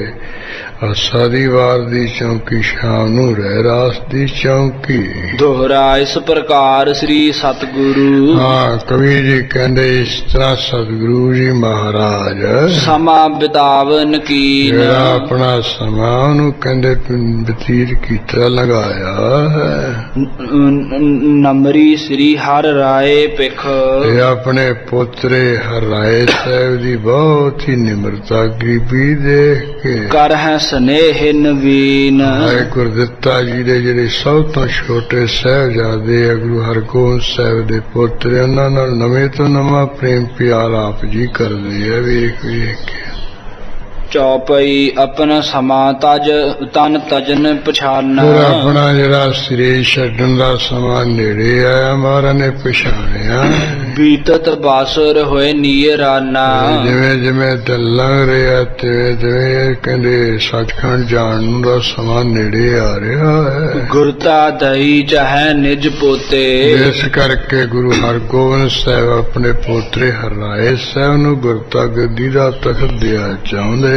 ਆਸਾਦੀਵਾਰ ਦੀ ਚੌਂਕੀ, ਸ਼ਾਮ ਨੂੰ ਰਹਿਰਾਸ ਦੀ ਚੌਂਕੀ। ਦੋਹਰਾ ਇਸ ਪ੍ਰਕਾਰ ਸ੍ਰੀ ਸਤਿਗੁਰੂ ਹਾਂ ਕਵੀ ਜੀ ਕਹਿੰਦੇ ਇਸ ਤਰ੍ਹਾਂ ਸਤਿਗੁਰੂ ਜੀ ਮਹਾਰਾਜ ਸਮਾਂ ਬਿਤਾਵਨ ਕੀ ਜਿਹੜਾ ਆਪਣਾ ਸਮਾਂ ਉਹਨੂੰ ਕਹਿੰਦੇ ਬਤੀਤ ਕੀਤਾ ਲਗਾਇਆ ਹੈ। ਨਮਰੀ ਸ੍ਰੀ ਹਰਿ ਰਾਏ ਪਿਖ ਇਹ ਆਪਣੇ ਪੋਤਰੇ ਹਰਾਏ ਸਾਹਿਬ ਦੀ ਬਹੁਤ ਹੀ ਨਿਮਰਤਾ ਗਰੀਬੀ ਦੇਖ ਕੇ ਕਰ ਹੈ ਸਨੇਹ ਨਵੀਨ ਹਾਏ ਗੁਰਦਿੱਤਾ ਜੀ ਦੇ ਜਿਹੜੇ ਸਭ ਤੋਂ ਛੋਟੇ ਸਾਹਿਬਜ਼ਾਦੇ ਆ ਗੁਰੂ ਹਰਗੋਬਿੰਦ ਸਾਹਿਬ ਦੇ ਪੋਤਰੇ, ਉਹਨਾਂ ਨਾਲ ਨਵੇਂ ਤੋਂ ਨਵਾਂ ਪ੍ਰੇਮ ਪਿਆਰ ਆਪ ਜੀ ਕਰਦੇ ਆ ਵੇਖ ਵੇਖ ਕੇ। ਚੌਪਈ ਆਪਣਾ ਸਮਾਂ ਤਨ ਤਜਨ ਪਛਾਨਣਾ ਫਿਰ ਆਪਣਾ ਜਿਹੜਾ ਸਰੀਰ ਛੱਡਣ ਦਾ ਸਮਾਂ ਨੇੜੇ ਆਇਆ, ਮਹਾਰਾਜ ਨੇ ਪਛਾਣਿਆ। ਬੀਤਤ ਬਾਸੁਰ ਹੋਏ ਨੀਰਾਨਾ ਜਿਵੇਂ ਜਿਵੇਂ ਦਿਨ ਲੰਘ ਰਿਹਾ ਤਿਵੇਂ ਤਿਵੇਂ ਕਹਿੰਦੇ ਸੱਚਖੰਡ ਜਾਣ ਨੂੰ ਦਾ ਸਮਾਂ ਨੇੜੇ ਆ ਰਿਹਾ ਹੈ। ਗੁਰਤਾ ਦਈ ਚਾਹੇ ਨਿਜ ਪੋਤੇ ਇਸ ਕਰਕੇ ਗੁਰੂ ਹਰਗੋਬਿੰਦ ਸਾਹਿਬ ਆਪਣੇ ਪੋਤਰੇ ਹਰਾਏ ਸਾਹਿਬ ਨੂੰ ਗੁਰਤਾ ਗੱਦੀ ਦਾ ਤਖਤ ਦਿਆ ਚਾਹੁੰਦੇ।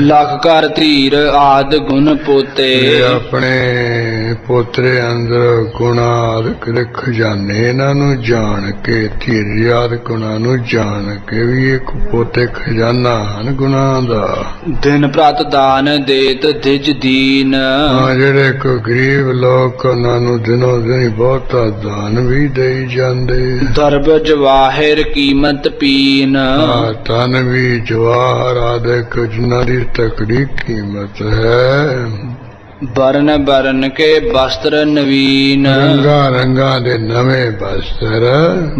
ਲੱਖ ਕਰ ਧੀਰ ਆਦ ਗੁਣ ਪੋਤੇ ਇਹ ਆਪਣੇ ਪੋਤਰੇ ਅੰਦਰ ਗੁਣਾਂ ਦੇ ਖਜ਼ਾਨੇ ਇਹਨਾਂ ਨੂੰ ਜਾਣ ਕੇ, ਧੀਰ ਯਾਦ ਗੁਣਾਂ ਨੂੰ ਜਾਣ ਕੇ ਵੀ ਇੱਕ ਪੋਤੇ ਖਜ਼ਾਨਾ ਹਨ ਗੁਣਾਂ ਦਾ। ਦਿਨ ਪ੍ਰਤ ਦਾਨ ਦੇਤ ਦਿਜ ਦੀਨ ਜਿਹੜੇ ਕੋ ਗਰੀਬ ਲੋਕ ਉਹਨਾਂ ਨੂੰ ਦਿਨੋਂ ਦਿਨ ਬਹੁਤਾ ਦਾਨ ਵੀ ਦੇਈ ਜਾਂਦੇ। ਦਰਬ ਜਵਾਹਿਰ ਕੀਮਤ ਪੀਨ ਧਨ ਵੀ ਜਵਾਹਰ ਆਦਿਕ ਜਿਨ੍ਹਾਂ ਦੀ ਤਕੜੀ ਕੀਮਤ ਹੈ। ਬਰਨ ਬਰਨ ਕੇ ਵਸਤਰ ਨਵੀਨ ਰੰਗਾ ਰੰਗਾ ਦੇ ਨਵੇਂ ਬਸਤਰ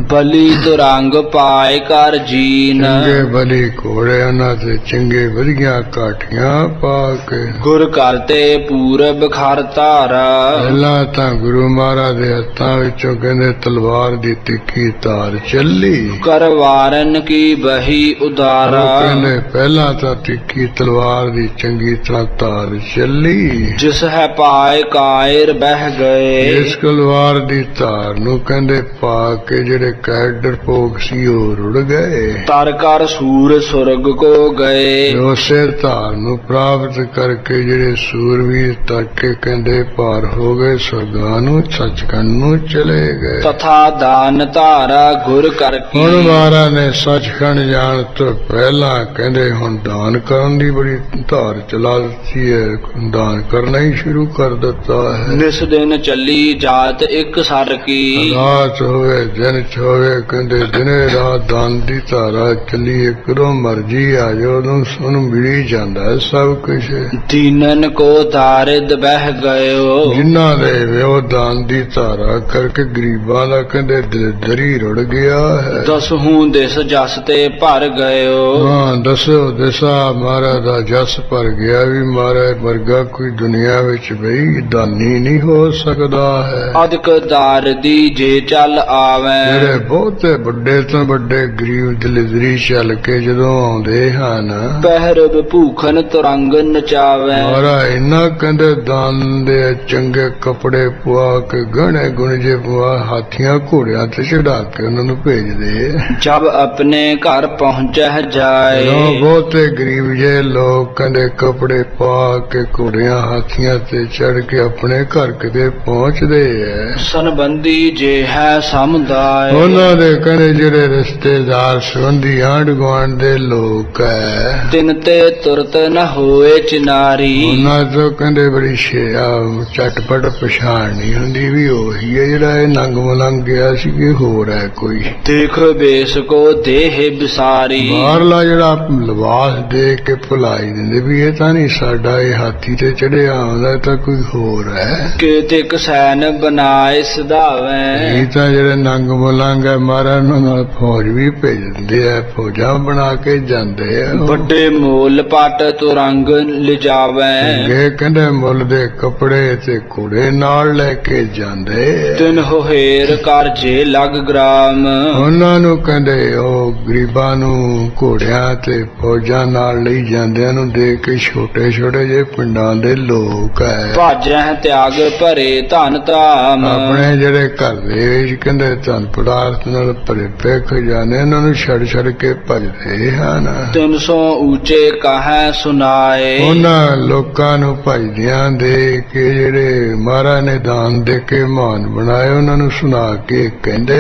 ਬਲੀ ਤੁਰੰਗ ਪਾਏ ਕਰ ਜੀਨ ਚੰਗੇ ਬਲੀ ਘੋੜੇ ਉਹਨਾਂ ਤੇ ਚੰਗੇ ਵਧੀਆ ਕਾਠੀਆਂ ਪਾ ਕੇ ਗੁਰ ਕਰਤੇ ਪੂਰਬ ਖਰ ਧਾਰਾ। ਪਹਿਲਾਂ ਤਾਂ ਗੁਰੂ ਮਹਾਰਾਜ ਦੇ ਹੱਥਾਂ ਵਿੱਚੋਂ ਕਹਿੰਦੇ ਤਲਵਾਰ ਦੀ ਤਿੱਖੀ ਧਾਰ ਚੱਲੀ। ਕਰਵਾਰਨ ਕੀ ਬਹੀ ਉਦਾਰਾ ਕਹਿੰਦੇ ਪਹਿਲਾਂ ਤਾਂ ਤਿੱਖੀ ਤਲਵਾਰ ਦੀ ਚੰਗੀ ਤਰ੍ਹਾਂ ਧਾਰ ਚੱਲੀ। ਜਿਸ ਹੈ ਪਾਏ ਕਾਇਰ ਬਹਿ ਗਏ ਇਸ ਕਲਵਾਰ ਦੀ ਧਾਰ ਨੂੰ ਕਹਿੰਦੇ ਪਾ ਕੇ ਜਿਹੜੇ ਕੈਡਰ ਭੋਗ ਸੀ ਉਹ ਰੁੜ ਗਏ। ਤਰ ਕਰ ਸੂਰ ਸੁਰਗ ਕੋ ਗਏ ਉਸੇ ਧਾਰ ਨੂੰ ਪ੍ਰਾਪਤ ਕਰਕੇ ਜਿਹੜੇ ਸੂਰਵੀਰ ਤੜਕੇ ਕਹਿੰਦੇ ਪਾਰ ਹੋ ਗਏ, ਸਵਰਗਾਂ ਨੂੰ ਸੱਚਖੰਡ ਨੂੰ ਚਲੇ ਗਏ। ਤਥਾ ਦਾਨ ਧਾਰਾ ਗੁਰ ਕਰ ਕੀ ਹੁਣ ਮਹਾਰਾਜ ਨੇ ਸੱਚਖੰਡ ਜਾਣ ਤੋਂ ਪਹਿਲਾਂ ਕਹਿੰਦੇ ਹੁਣ ਦਾਨ ਕਰਨ ਦੀ ਬੜੀ ਧਾਰ ਚਲਾ ਦਿੱਤੀ ਹੈ, ਦਾਨ ਕਰਨਾ ਹੀ ਸ਼ੁਰੂ ਕਰ ਦਿੱਤਾ ਹੈ। ਨਿਸ ਦਿਨ ਚੱਲੀ ਜਾਤ ਇੱਕ ਸਰ ਕੀ ਰਾਤ ਹੋਵੇ ਦਿਨ ਚ ਹੋਵੇ ਕਹਿੰਦੇ ਦਿਨੇ ਰਾਤ ਦਾਨ ਦੀ ਧਾਰਾ ਚੱਲੀ, ਕਦੋਂ ਮਰਜੀ ਆ ਜਾਓ ਉਹਨੂੰ ਮਿਲੀ ਜਾਂਦਾ ਹੈ ਸਭ ਕੁਝ। ਦੀਨਨ ਕੋ ਦਾਰਿਦ ਬਹਿ ਗਇਓ ਜਿਨ੍ਹਾਂ ਦੇ ਵਿਓ ਦਾਨ ਦੀ ਧਾਰਾ ਕਰਕੇ ਗਰੀਬਾਂ ਦਾ ਕਹਿੰਦੇ ਦਰੀ ਰੁੜ ਗਿਆ ਹੈ। ਦਸਹੂ ਦਿਸ ਜਸ ਤੇ ਭਰ ਗਇਓ ਹਾਂ ਦੱਸੋ ਦਿਸਾ ਮਹਾਰਾਜ ਦਾ ਜਸ ਭਰ ਗਿਆ ਵੀ ਮਹਾਰਾਜ ਵਰਗਾ ਕੋਈ ਦੁਨੀਆ ਵਿੱਚ ਬਈ ਦਾਨੀ ਨਹੀਂ ਹੋ ਸਕਦਾ ਹੈ। ਅਦਕ ਦਾਰਦੀ ਜੇ ਚੱਲ ਆਵੈ ਜਿਹੜੇ ਬਹੁਤੇ ਵੱਡੇ ਤੋਂ ਵੱਡੇ ਗਰੀਬ ਦਲਿਦਰੀ ਚੱਲ ਕੇ ਜਦੋਂ ਆਉਂਦੇ ਹਨ ਪਹਿਰਬ ਭੂਖਨ ਤੁਰੰਗ ਨਚਾਵੈ ਮਹਾਰਾਜ ਇੰਨਾ ਕਹਿੰਦੇ ਦਾਨ ਦੇ ਚੰਗੇ ਕੱਪੜੇ ਪਵਾ ਕੇ ਗਹਿਣੇ ਗੁਣਜੇ ਪਵਾ ਹਾਥੀਆਂ ਘੋੜਿਆਂ ਤੇ ਚੜਾ ਕੇ ਉਹਨਾਂ ਨੂੰ ਭੇਜਦੇ। ਜਬ ਆਪਣੇ ਘਰ ਪਹੁੰਚਹਿ ਜਾਏ ਬਹੁਤੇ ਗਰੀਬ ਜੇ ਲੋਕ ਕਹਿੰਦੇ ਕੱਪੜੇ ਪਾ ਕੇ ਘੋੜਿਆਂ ਹਾਥੀਆਂ ਤੇ ਚੜ ਕੇ ਆਪਣੇ ਘਰ ਕਿਤੇ ਪਹੁੰਚਦੇ ਐ। ਸੰਬੰਧੀ ਜੇ ਹੈ ਸਮੁਦਾਇ ਉਹਨਾਂ ਦੇ ਕਹਿੰਦੇ ਜਿਹੜੇ ਰਿਸ਼ਤੇਦਾਰ ਸੰਬੰਧੀ ਆਂਢ ਗੁਆਂਢ ਦੇ ਲੋਕ ਐ ਤਿਨ ਤੇ ਤੁਰਤ ਨ ਹੋਏ ਚਿਨਾਰੀ ਉਹਨਾਂ ਤੋਂ ਕਹਿੰਦੇ ਬੜੀ ਝਟਪਟ ਪਛਾਣ ਨਹੀਂ ਹੁੰਦੀ ਵੀ ਉਹੀ ਹੈ ਜਿਹੜਾ ਇਹ ਨੰਗ ਮਲੰਗ ਗਿਆ ਸੀ ਕਿ ਹੋਰ ਹੈ ਕੋਈ। ਦੇਖ ਬੇਸ ਕੋ ਦੇਹ ਬਿਸਾਰੀ ਬਾਹਰਲਾ ਜਿਹੜਾ ਲਿਬਾਸ ਦੇ ਕੇ ਭੁਲਾਈ ਦਿੰਦੇ ਵੀ ਇਹ ਤਾਂ ਨਹੀਂ ਸਾਡਾ, ਇਹ ਹਾਥੀ ਤੇ ਚੜਿਆ ਆਉਂਦਾ ਤਾਂ ਕੋਈ ਹੋਰ ਹੈ। ਕਿ ਤਿਕ ਸੈਨ ਬਨਾਏ ਸਦਾਵੈ ਇਹ ਤਾਂ ਜਿਹੜੇ ਨੰਗ ਮਲੰਗ ਹੈ ਮਹਾਰਾਜ ਨੂੰ ਨਾਲ ਫੌਜ ਵੀ ਭੇਜ ਦਿੰਦੇ ਆ, ਫੌਜਾਂ ਬਣਾ ਕੇ ਜਾਂਦੇ ਆ। ਵੱਡੇ ਮੋਲ ਪਟ ਤੁਰੰਗ ਲਿਜਾਵੈ ਇਹ ਕਹਿੰਦੇ ਮੁੱਲ ਦੇ ਕੱਪੜੇ ਤੇ ਘੋੜੇ ਨਾਲ ਲੈ ਕੇ ਜਾਂਦੇ। ਤਿਨ ਹੋਏਰ ਕਰ ਜੇ ਲਗ ਗ੍ਰਾਮ ਉਹਨਾਂ ਨੂੰ ਕਹਿੰਦੇ ਉਹ ਗਰੀਬਾਂ ਨੂੰ ਘੋੜਿਆਂ ਤੇ ਫੌਜਾਂ ਨਾਲ ਲਈ ਜਾਂਦਿਆਂ ਨੂੰ ਦੇਖ ਕੇ ਛੋਟੇ ਛੋਟੇ ਜਿਹੇ ਪਿੰਡਾਂ ਦੇ ਲੋਕ ਹੈ ਭਾਜੈ ਤਿਆਗ ਭਰੇ ਧਨ ਧਾਮ ਆਪਣੇ ਜਿਹੜੇ ਘਰ ਦੇ ਵਿੱਚ ਕਹਿੰਦੇ ਧਨ ਪਦਾਰਥ ਨਾਲ ਭਰੇ ਪਏ ਖਜ਼ਾਨੇ ਉਹਨਾਂ ਨੂੰ ਛੱਡ ਕੇ ਭਜਦੇ ਹਨ। 300 ਉੱਚੇ ਕਹੈ ਸੁਨਾਏ ਉਹਨਾਂ ਲੋਕਾਂ ਨੂੰ ਭਜਦਿਆਂ ਦੇ ਕੇ ਜਿਹੜੇ ਮਹਾਰਾਜ ਨੇ ਦਾਨ ਦੇ ਕੇ ਮਾਨ ਬਣਾਏ ਉਹਨਾਂ ਨੂੰ ਸੁਣਾ ਕੇ ਕਹਿੰਦੇ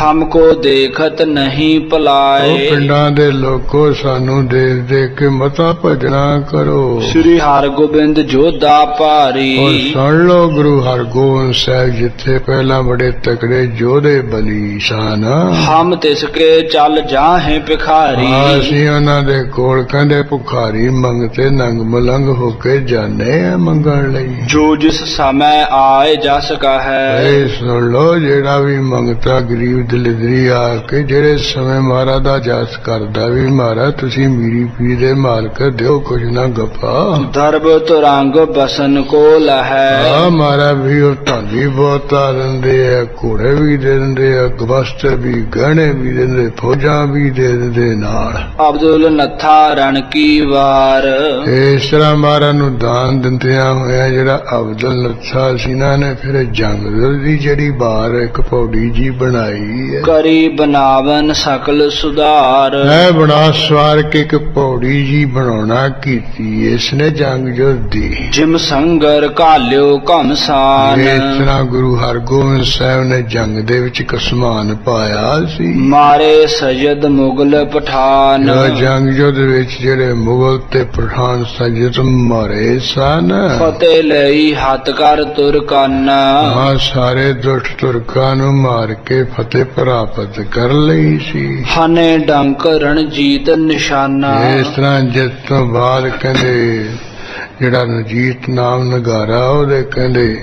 ਹਮਕੋ ਦੇਖਤ ਨਹੀਂ ਉਹ ਭਲਾਏ ਪਿੰਡਾਂ ਦੇ ਲੋਕੋ ਸਾਨੂੰ ਦੇਖ ਦੇਖ ਕੇ ਮਤਾ ਭਜਣਾ ਕਰੋ। ਸ੍ਰੀ ਹਰਗੋਬਿੰਦ ਜੋਧਾ ਭਾਰੀ ਔਰ ਸੁਣ ਲੋ ਗੁਰੂ ਹਰਗੋਬਿੰਦ ਸਾਹਿਬ ਜਿੱਥੇ ਪਹਿਲਾਂ ਬੜੇ ਤਕੜੇ ਯੋਧੇ ਬਲੀ ਸਨ ਹਮ ਤਿਸਕੇ ਚੱਲ ਜਾਹੇ ਭਿਖਾਰੀ ਅਸੀਂ ਉਹਨਾਂ ਦੇ ਕੋਲ ਕਹਿੰਦੇ ਭੁਖਾਰੀ ਮੰਗਤੇ ਨੰਗ ਮਲੰਗ ਹੋ ਕੇ ਜਾਣੇ ਆ ਮੰਗਣ ਲਈ। ਜੋ ਜਿਸ ਸਮੈ ਆਏ ਜਸ ਕਹੈ ਇਹ ਸੁਣ ਲੋ ਜਿਹੜਾ ਵੀ ਮੰਗਤਾ ਗਰੀਬ ਦਲਿਦਰੀ ਆ ਕੇ ਜਿਹੜੇ ਸਮੇਂ ਮਹਾਰਾਜ ਦਾ ਜਸ ਕਰਦਾ ਵੀ ਮਹਾਰਾਜ ਤੁਸੀਂ ਮੀਰੀ ਪੀ ਦੇ ਮਾਲਕ ਦਿਓ ਕੁਝ ਨਾ ਗੱਪਾ ਦਰਬ ਤੁਰੰਗ ਬਸਨ ਕੋ ਲਹੈ ਆ ਮਹਾਰਾਜ ਵੀ ਉਹ ਢਾਲੀ ਬਹੁਤਾ ਦਿੰਦੇ ਆ, ਘੋੜੇ ਵੀ ਦੇ ਦਿੰਦੇ ਆ, ਵਸਤਰ ਵੀ ਗਹਿਣੇ ਵੀ ਦਿੰਦੇ, ਫੌਜਾਂ ਵੀ ਦੇ ਦਿੰਦੇ ਨਾਲ। ਅਬਦੁਲ ਨੱਥਾ ਰਣ ਕੀ ਵਾਰ ਇਸ ਤਰ੍ਹਾਂ ਮਹਾਰਾਜ ਨੂੰ ਦਾਨ ਦਿੰਦਿਆਂ ਹੋਇਆ ਜਿਹੜਾ ਅਬਦੁਲ ਨੱਥਾ ਸੀ ਨਾ ਨੇ ਫਿਰ ਜੰਗ ਦੀ ਜਿਹੜੀ ਬਾਰ ਇੱਕ ਪੌੜੀ ਜੀ ਬਣਾਈ ਹੈ ਕਰੀ ਬਨਾਵਨ ਸਕਲ ਸੁਧਾਰ ਮੈਂ ਬਣਾ ਸਵਾਰ ਕੇ ਇੱਕ ਪੌੜੀ ਜੀ ਬਣਾਉਣਾ ਕੀਤੀ ਇਸ ਨੇ ਜੰਗ ਜੋਦੀ। ਜਿਮ ਸੰਗਰ ਕਾਲਿਓ ਘਮਸਾਨ ਇਸ ਤਰ੍ਹਾਂ ਗੁਰੂ ਹਰਗੋਬਿੰਦ ਸਾਹਿਬ ਨੇ ਜੰਗ ਦੇ ਵਿੱਚ ਇੱਕ ਸਮਾਨ ਪਾਇਆ ਸੀ। ਮਾਰੇ ਸਜਦ ਮੁਗਲ ਪਠਾਨ ਜੰਗ ਯੁੱਧ ਵਿੱਚ ਜਿਹੜੇ ਮੁਗਲ ਤੇ ਪਠਾਨ ਸਜਦ ਮਾਰੇ ਸਨ ਫਤਿਹ ਲਈ ਹੱਥ ਕਰ ਤੁਰਕਾਨਾ ਹਾਂ ਸਾਰੇ ਦੁਸ਼ਟ ਤੁਰਕਾਂ ਨੂੰ ਮਾਰ ਕੇ ਫਤਿਹ ਪ੍ਰਾਪਤ ਕਰ ਲਈ ਸੀ। ਹਨੇ ਡੰਕ ਰਣਜੀਤ ਨਿਸ਼ਾਨਾ ਇਸ ਤਰ੍ਹਾਂ ਜਿੱਤ ਤੋਂ ਬਾਅਦ ਕਹਿੰਦੇ ਜਿਹੜਾ ਰਣਜੀਤ ਨਾਮ ਨਗਾਰਾ ਉਹਦੇ ਕਹਿੰਦੇ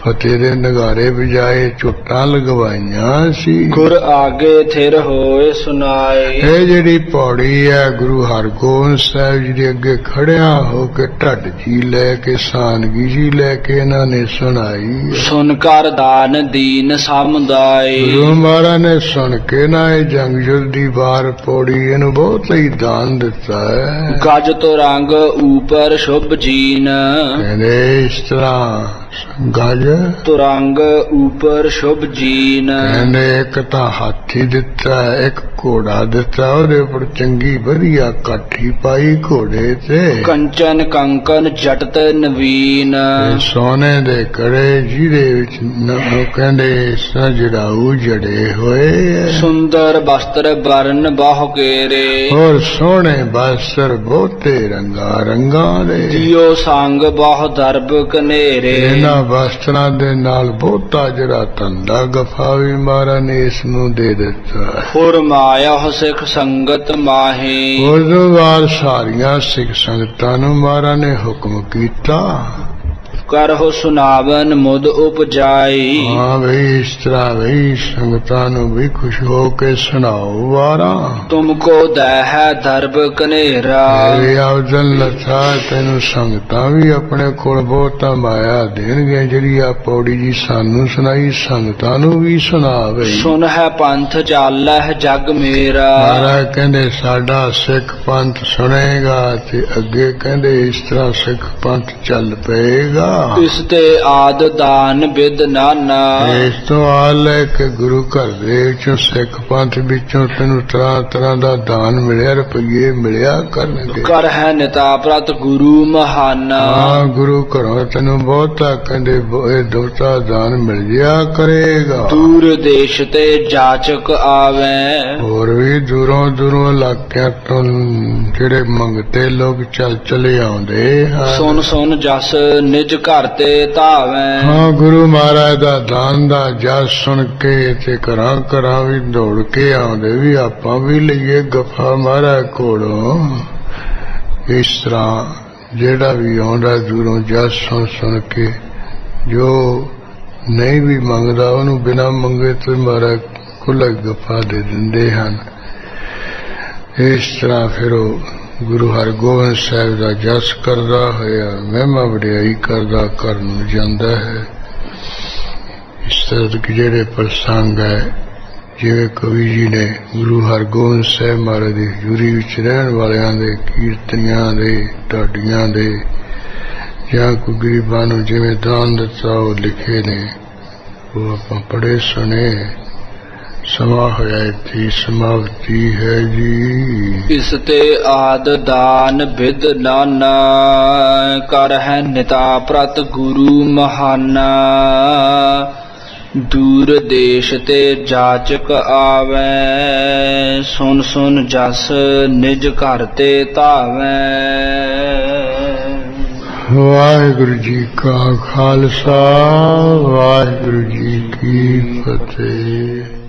ਫਤਿਹ ਦੇ ਨਗਾਰੇ ਵਜਾਏ, ਝੁੱਟਾਂ ਲਗਵਾਈਆਂ ਸੀ। ਗੁਰ ਆਗੇ ਥਿਰ ਹੋਏ ਸੁਨਾਏ। ਇਹ ਜਿਹੜੀ ਪੌੜੀ ਹੈ ਗੁਰੂ ਹਰਗੋਬਿੰਦ ਸਾਹਿਬ ਜੀ ਦੇ ਅੱਗੇ ਖੜਿਆ ਹੋ ਕੇ ਢੱਡ ਜੀ ਲੈ ਕੇ, ਸਾਨਗੀ ਜੀ ਲੈ ਕੇ ਇਹਨਾਂ ਨੇ ਸੁਣਾਈ। ਸੁਨ ਕਰ ਦਾਨ ਦੀਨ ਸਮੁਦਾਏ। ਗੁਰੂ ਮਹਾਰਾਜ ਨੇ ਸੁਣ ਕੇ ਨਾ ਇਹ ਜੰਗ ਯੁੱਧ ਦੀ ਵਾਰ ਪੌੜੀ ਇਹਨੂੰ ਬਹੁਤ ਹੀ ਦਾਨ ਦਿੱਤਾ ਹੈ। ਗਜ ਤੋ ਰੰਗ ਊਪਰ ਸ਼ੁਭ ਜੀਨ। ਕਹਿੰਦੇ ਇਸ ਤਰ੍ਹਾਂ ਗਜ ਤੁਰੰਗ ਊਪਰ ਸ਼ੁਭ ਜੀਨ। ਕਹਿੰਦੇ ਇੱਕ ਤਾਂ ਹਾਥੀ ਦਿੱਤਾ, ਇੱਕ ਘੋੜਾ ਦਿੱਤਾ, ਉਹਦੇ ਉੱਪਰ ਚੰਗੀ ਵਧੀਆ ਕਾਠੀ ਪਾਈ ਘੋੜੇ ਤੇ। ਕੰਚਨ ਕੰਕਨ ਜਟਤ ਨਵੀਨ। ਤੇ ਸੋਨੇ ਦੇ ਕੜੇ ਜਿਹਦੇ ਵਿੱਚ ਕਹਿੰਦੇ ਸਜੜਾਊ ਜੜੇ ਹੋਏ। ਸੁੰਦਰ ਬਸਤਰ ਬਰਨ ਬਾਹੁ ਕੇਰੇ। ਹੋਰ ਸੋਹਣੇ ਬਸਤਰ ਬਹੁਤੇ ਰੰਗਾ ਰੰਗਾਂ ਦੇ। ਜਿਉ ਸੰਗ ਬਾਹੁ ਦਰਬ ਕਨੇਰੇ। ਇਹਨਾਂ ਵਸਤਰਾਂ ਦੇ ਨਾਲ ਬਹੁਤਾ ਜਿਹੜਾ ਧੰਦਾ ਗਫਾਵੀ ਮਹਾਰਾਜ ਨੇ ਇਸ ਨੂੰ ਦੇ ਦਿੱਤਾ। ਫੁਰਮਾਇਆ ਸਿੱਖ ਸੰਗਤ ਮਾਹੀ। ਉਦੋਂ ਬਾਅਦ ਸਾਰੀਆਂ ਸਿੱਖ ਸੰਗਤਾਂ ਨੂੰ ਮਹਾਰਾਜ ਨੇ ਹੁਕਮ ਕੀਤਾ, ਕਰਹੁ ਸੁਨਾਵਨ ਮੁਦ ਉਪਜਾਈ। ਹਾਂ ਬਈ ਇਸ ਤਰ੍ਹਾਂ ਬਈ ਸੰਗਤਾਂ ਨੂੰ ਵੀ ਖੁਸ਼ ਹੋ ਕੇ ਸੁਣਾਓ ਵਾਰਾਂ। ਤੁਮ ਕੋ ਦਹਿ ਦਰਬ ਕਨੇਰਾ। ਇਹ ਅਵਜਨ ਲਥਾ ਤੈਨੂੰ ਸੰਗਤਾਂ ਵੀ ਆਪਣੇ ਕੋਲ ਬਹੁਤਾ ਮਾਇਆ ਦੇਣਗੇ, ਜਿਹੜੀ ਆ ਪੌੜੀ ਜੀ ਸਾਨੂੰ ਸੁਣਾਈ ਸੰਗਤਾਂ ਨੂੰ ਵੀ ਸੁਣਾ ਬਈ। ਸੁਨ ਹੈ ਪੰਥ ਚਾਲਹਿ ਜਗ ਮੇਰਾ। ਮਹਾਰਾਜ ਕਹਿੰਦੇ ਸਾਡਾ ਸਿੱਖ ਪੰਥ ਸੁਣੇਗਾ ਤੇ ਅੱਗੇ ਕਹਿੰਦੇ ਇਸ ਤਰ੍ਹਾਂ ਸਿੱਖ ਪੰਥ ਚੱਲ ਪਏਗਾ। ਇਸ ਤੇ ਆਦ ਦਾਨ ਬਿਦ ਨਾਨਾ। ਇਸ ਤੋਂ ਆ ਲੈ ਕੇ ਗੁਰੂ ਘਰ ਦੇ ਵਿੱਚੋਂ ਸਿੱਖ ਪੰਥ ਵਿੱਚੋਂ ਤੈਨੂੰ ਤਰ੍ਹਾਂ ਤਰ੍ਹਾਂ ਦਾ ਦਾਨ ਮਿਲਿਆ, ਰੁਪਈਏ ਮਿਲਿਆ ਕਰਨਗੇ। ਕਰ ਹੈ ਨਿਤਾ ਪ੍ਰਤ ਗੁਰੂ ਮਹਾਨਾ। ਹਾਂ ਗੁਰੂ ਘਰੋਂ ਤੈਨੂੰ ਬਹੁਤਾ ਕਹਿੰਦੇ ਇਹ ਦੋਤਾ ਦਾਨ ਮਿਲ ਜਾ ਕਰੇਗਾ। ਦੂਰ ਦੇਸ਼ ਤੇ ਜਾਚਕ ਆਵੇ। ਹੋਰ ਵੀ ਦੂਰੋਂ ਦੂਰੋਂ ਇਲਾਕਿਆਂ ਤੋਂ ਜਿਹੜੇ ਮੰਗਤੇ ਲੋਕ ਚੱਲ ਚਲੇ ਆਉਂਦੇ ਹਨ। ਸੁਨ ਸੁਨ ਜਸ ਨਿਜ ਘਰ ਤੇ ਧਾਵੇ। ਹਾਂ ਗੁਰੂ ਮਹਾਰਾਜ ਦਾ ਦਾਨ ਦਾ ਜਸ ਸੁਣ ਕੇ ਤੇ ਘਰਾਂ ਘਰਾਂ ਵੀ ਦੌੜ ਕੇ ਆਉਂਦੇ ਵੀ ਆਪਾਂ ਵੀ ਲਈਏ ਗਫਾ ਮਹਾਰਾਜ ਕੋਲੋਂ। ਇਸ ਤਰ੍ਹਾਂ ਜਿਹੜਾ ਵੀ ਆਉਂਦਾ ਦੂਰੋਂ ਜਸ ਸੁਣ ਸੁਣ ਕੇ, ਜੋ ਨਹੀਂ ਵੀ ਮੰਗਦਾ ਉਹਨੂੰ ਬਿਨਾਂ ਮੰਗੇ ਤੇ ਮਹਾਰਾਜ ਖੁੱਲ੍ਹਾ ਗਫਾ ਦੇ ਦਿੰਦੇ ਹਨ। ਇਸ ਤਰ੍ਹਾਂ ਫਿਰ ਉਹ ਗੁਰੂ ਹਰਗੋਬਿੰਦ ਸਾਹਿਬ ਦਾ ਜਸ ਕਰਦਾ ਹੋਇਆ ਮਹਿਮਾ ਵਡਿਆਈ ਕਰਦਾ ਘਰ ਨੂੰ ਜਾਂਦਾ ਹੈ। ਇਸ ਤਰ੍ਹਾਂ ਦੇ ਜਿਹੜੇ ਪ੍ਰਸੰਗ ਹੈ, ਜਿਵੇਂ ਕਵੀ ਜੀ ਨੇ ਗੁਰੂ ਹਰਗੋਬਿੰਦ ਸਾਹਿਬ ਮਹਾਰਾਜ ਦੀ ਹਜ਼ੂਰੀ ਵਿੱਚ ਰਹਿਣ ਵਾਲਿਆਂ ਦੇ ਕੀਰਤਨੀਆਂ ਦੇ, ਢਾਡੀਆਂ ਦੇ, ਜਾਂ ਕੋਈ ਗਰੀਬਾਂ ਨੂੰ ਜਿਵੇਂ ਦਾਨ ਦਿੱਤਾ ਉਹ ਲਿਖੇ ਨੇ, ਉਹ ਆਪਾਂ ਪੜ੍ਹੇ ਸੁਣੇ। ਸਮਾਂ ਹੋਇਆ ਇੱਥੇ ਸਮਾਪਤੀ ਹੈ ਜੀ। ਇਸ ਤੇ ਆਦ ਦਾਨ ਬਿਦ ਨਾਨਾ। ਕਰ ਹੈ ਨਿਤਾ ਪ੍ਰਤ ਗੁਰੂ ਮਹਾਨਾ। ਦੂਰ ਦੇਸ਼ ਤੇ ਜਾਚਕ ਆਵੇ। ਸੁਨ ਸੁਨ ਜਸ ਨਿਜ ਘਰ ਤੇ ਧਾਵੇ। ਵਾਹਿਗੁਰੂ ਜੀ ਕਾ ਖਾਲਸਾ, ਵਾਹਿਗੁਰੂ ਜੀ ਕੀ ਫਤਿਹ।